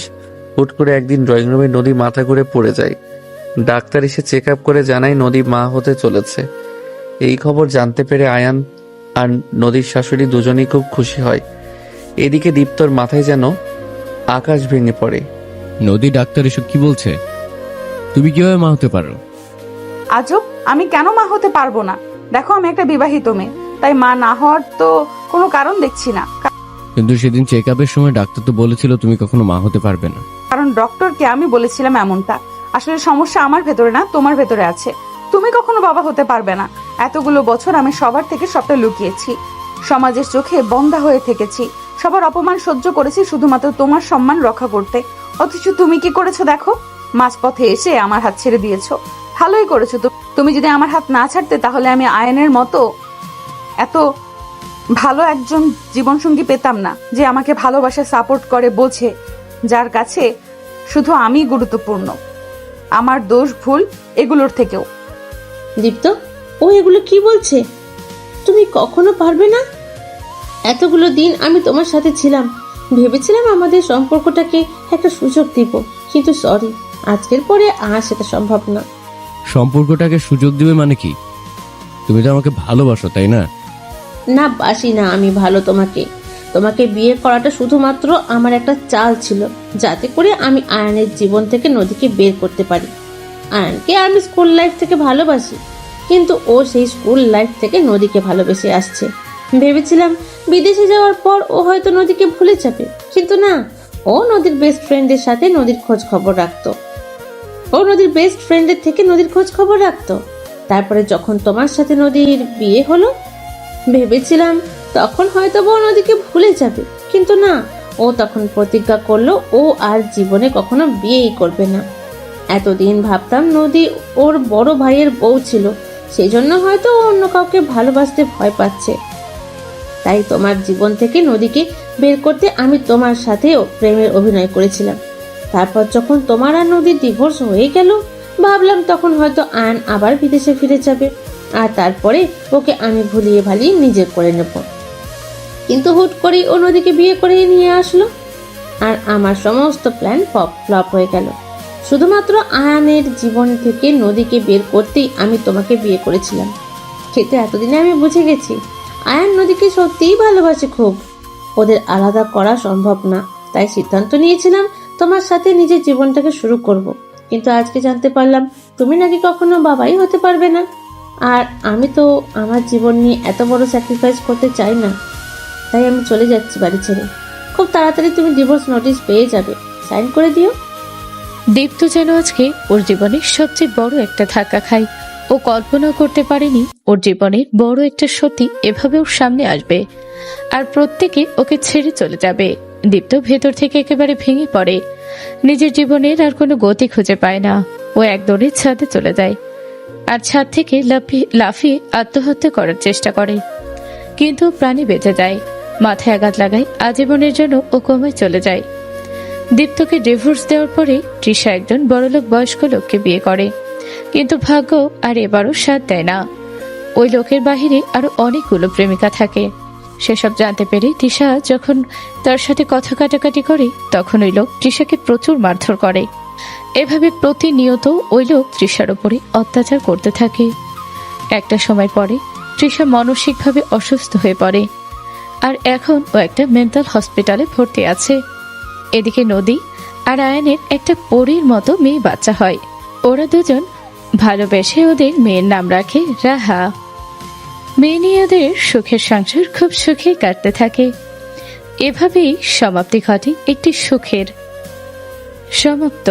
হুট করে একদিন ড্রয়িং রুমে নদী মাথা ঘুরে পড়ে যায়। ডাক্তার এসে চেক আপ করে জানায় নদী মা হতে চলেছে। এই খবর জানতে পেরে আয়ান আর নদীর শাশুড়ি দুজনেই খুব খুশি হয়। এদিকে দীপ্তর মাথায় যেন আকাশ ভেঙে পড়ে। নদী, ডাক্তার এসব কি বলছে? তুমি কিভাবে মা হতে পারো? আজব, আমি কেন মা হতে পারবো না? দেখো, আমি একটা বিবাহিত মেয়ে, তাই মা না হওয়ার তো কোনো কারণ দেখছি না। কিন্তু সেদিন চেক আপের সময় ডাক্তার তো বলেছিল তুমি কখনো মা হতে পারবে না। কারণ ডক্টরকে আমি বলেছিলাম এমনটা। আসলে সমস্যা আমার ভেতরে না, তোমার ভেতরে আছে। তুমি কখনো বাবা হতে পারবে না। এতগুলো বছর আমি সবার থেকে সবটা লুকিয়েছি, সমাজের চোখে বন্ধা হয়ে থেকেছি, সবার অপমান সহ্য করেছি শুধুমাত্র তোমার সম্মান রক্ষা করতে। অথচ তুমি কি করেছো দেখো, মাঝপথে এসে আমার হাত ছেড়ে দিয়েছো। ভালোই করেছো। তুমি যদি আমার হাত না ছাড়তে, তাহলে আমি আয়নের মতো এত ভালো একজন জীবনসঙ্গী পেতাম না, যে আমাকে ভালোবাসা, সাপোর্ট করে, বোঝে, যার কাছে শুধু আমি গুরুত্বপূর্ণ। আমার দোষ ভুল এগুলোর থেকেও। দীপ্ত, ও এগুলো কি বলছে? তুমি কখনো পারবে না। এতগুলো দিন আমি তোমার সাথে ছিলাম, ভেবেছিলাম আমাদের সম্পর্কটাকে একটা সুযোগ দিব, কিন্তু সরি, আজকের পরে আর সেটা সম্ভব না। সম্পর্কটাকে সুযোগ দিবে মানে কি? তুমি তো আমাকে ভালোবাসো, তাই না? না, বাসি না আমি ভালো তোমাকে। তোমাকে বিয়ে করাটা শুধুমাত্র আমার একটা চাল ছিল, যাতে করে আমি আয়ানের জীবন থেকে নদীকে বের করতে পারি। আয়ানকে আমি স্কুল লাইফ থেকে ভালোবাসি, কিন্তু ও সেই স্কুল লাইফ থেকে নদীকে ভালোবেসে আসছে। ভেবেছিলাম বিদেশে যাওয়ার পর ও হয়তো নদীকে ভুলে যাবে, কিন্তু না, ও নদীর বেস্ট ফ্রেন্ডের সাথে নদীর খোঁজ খবর রাখতো। তারপরে যখন তোমার সাথে নদীর বিয়ে হলো, ভেবেছিলাম তখন হয়তো ও নদীকে ভুলে যাবে, কিন্তু না, ও তখন প্রতিজ্ঞা করলো ও আর জীবনে কখনো বিয়েই করবে না। এতদিন ভাবতাম নদী ওর বড় ভাইয়ের বউ ছিল, সেই জন্য হয়তো ও অন্য কাউকে ভালোবাসতে ভয় পাচ্ছে। তাই তোমার জীবন থেকে নদীকে বের করতে আমি তোমার সাথেও প্রেমের অভিনয় করেছিলাম। তারপর যখন তোমার আর নদীর ডিভোর্স হয়ে গেল, ভাবলাম তখন হয়তো আয়ন আবার বিদেশে ফিরে যাবে, আর তারপরে ওকে আমি ভুলিয়ে ভালিয়ে নিজের করে নেব। কিন্তু হুট করেই ও নদীকে বিয়ে করে নিয়ে আসলো, আর আমার সমস্ত প্ল্যান ফ্লপ হয়ে গেল। শুধুমাত্র আয়ানের জীবন থেকে নদীকে বের করতেই আমি তোমাকে বিয়ে করেছিলাম। কিন্তু এতদিনে আমি বুঝে গেছি আয়ান নদীকে সত্যিই ভালোবাসে খুব। ওদের আলাদা করা সম্ভব না, তাই সিদ্ধান্ত নিয়েছিলাম তোমার সাথে নিজের জীবনটাকে শুরু করব। কিন্তু আজকে জানতে পারলাম তুমি নাকি কখনো বাবাই হতে পারবে না। আর আমি তো আমার জীবন নিয়ে এত বড় স্যাক্রিফাইস করতে চাই না, তাই আমি চলে যাচ্ছি বাড়ি ছেড়ে। খুব তাড়াতাড়ি তুমি ডিভোর্স নোটিশ পেয়ে যাবে, সাইন করে দিও। দীপ্ত যেন আজকে ওর জীবনের সবচেয়ে বড় একটা ধাক্কা খায়। ও কল্পনা করতে পারেনি ওর জীবনের বড় একটা সত্যি এভাবে ওর সামনে আসবে, আর প্রত্যেকে ওকে ছেড়ে চলে যাবে। দীপ্ত ভেতর থেকে একেবারে ভেঙে পড়ে। নিজের জীবনের আর কোনো গতি খুঁজে পায় না। ও একদৌড়ে ছাদে চলে যায় আর ছাদ থেকে লাফিয়ে আত্মহত্যা করার চেষ্টা করে, কিন্তু প্রাণী বেঁচে যায়। মাথায় আঘাত লাগায় আজীবনের জন্য ও কোমায় চলে যায়। দীপ্তকে ডিভোর্স দেওয়ার পরে তৃষা একজন বড়লোক বয়স্ক লোককে বিয়ে করে, কিন্তু ভাগ্য আর এবারও সাথ দেয় না। ওই লোকের বাহিরে আরো অনেকগুলো প্রেমিকা থাকে। সেসব জানতে পেরে তৃষা যখন তার সাথে কথা কাটাকাটি করে, তখন ওই লোক তৃষাকে প্রচুর মারধর করে। এভাবে প্রতিনিয়ত ওই লোক তৃষার উপরে অত্যাচার করতে থাকে। একটা সময় পরে তৃষা মানসিকভাবে অসুস্থ হয়ে পড়ে, আর এখন ও একটা মেন্টাল হসপিটালে ভর্তি আছে। এদিকে নদী আর আয়ানের একটা পরীর মতো মেয়ে বাচ্চা হয়। ওরা দুজন ভালোবেসে ওদের মেয়ের নাম রাখে রাহা। মেয়ে নিয়ে ওদের সুখের সংসার খুব সুখে কাটতে থাকে। এভাবেই সমাপ্তি ঘটে একটি সুখের। সমাপ্ত।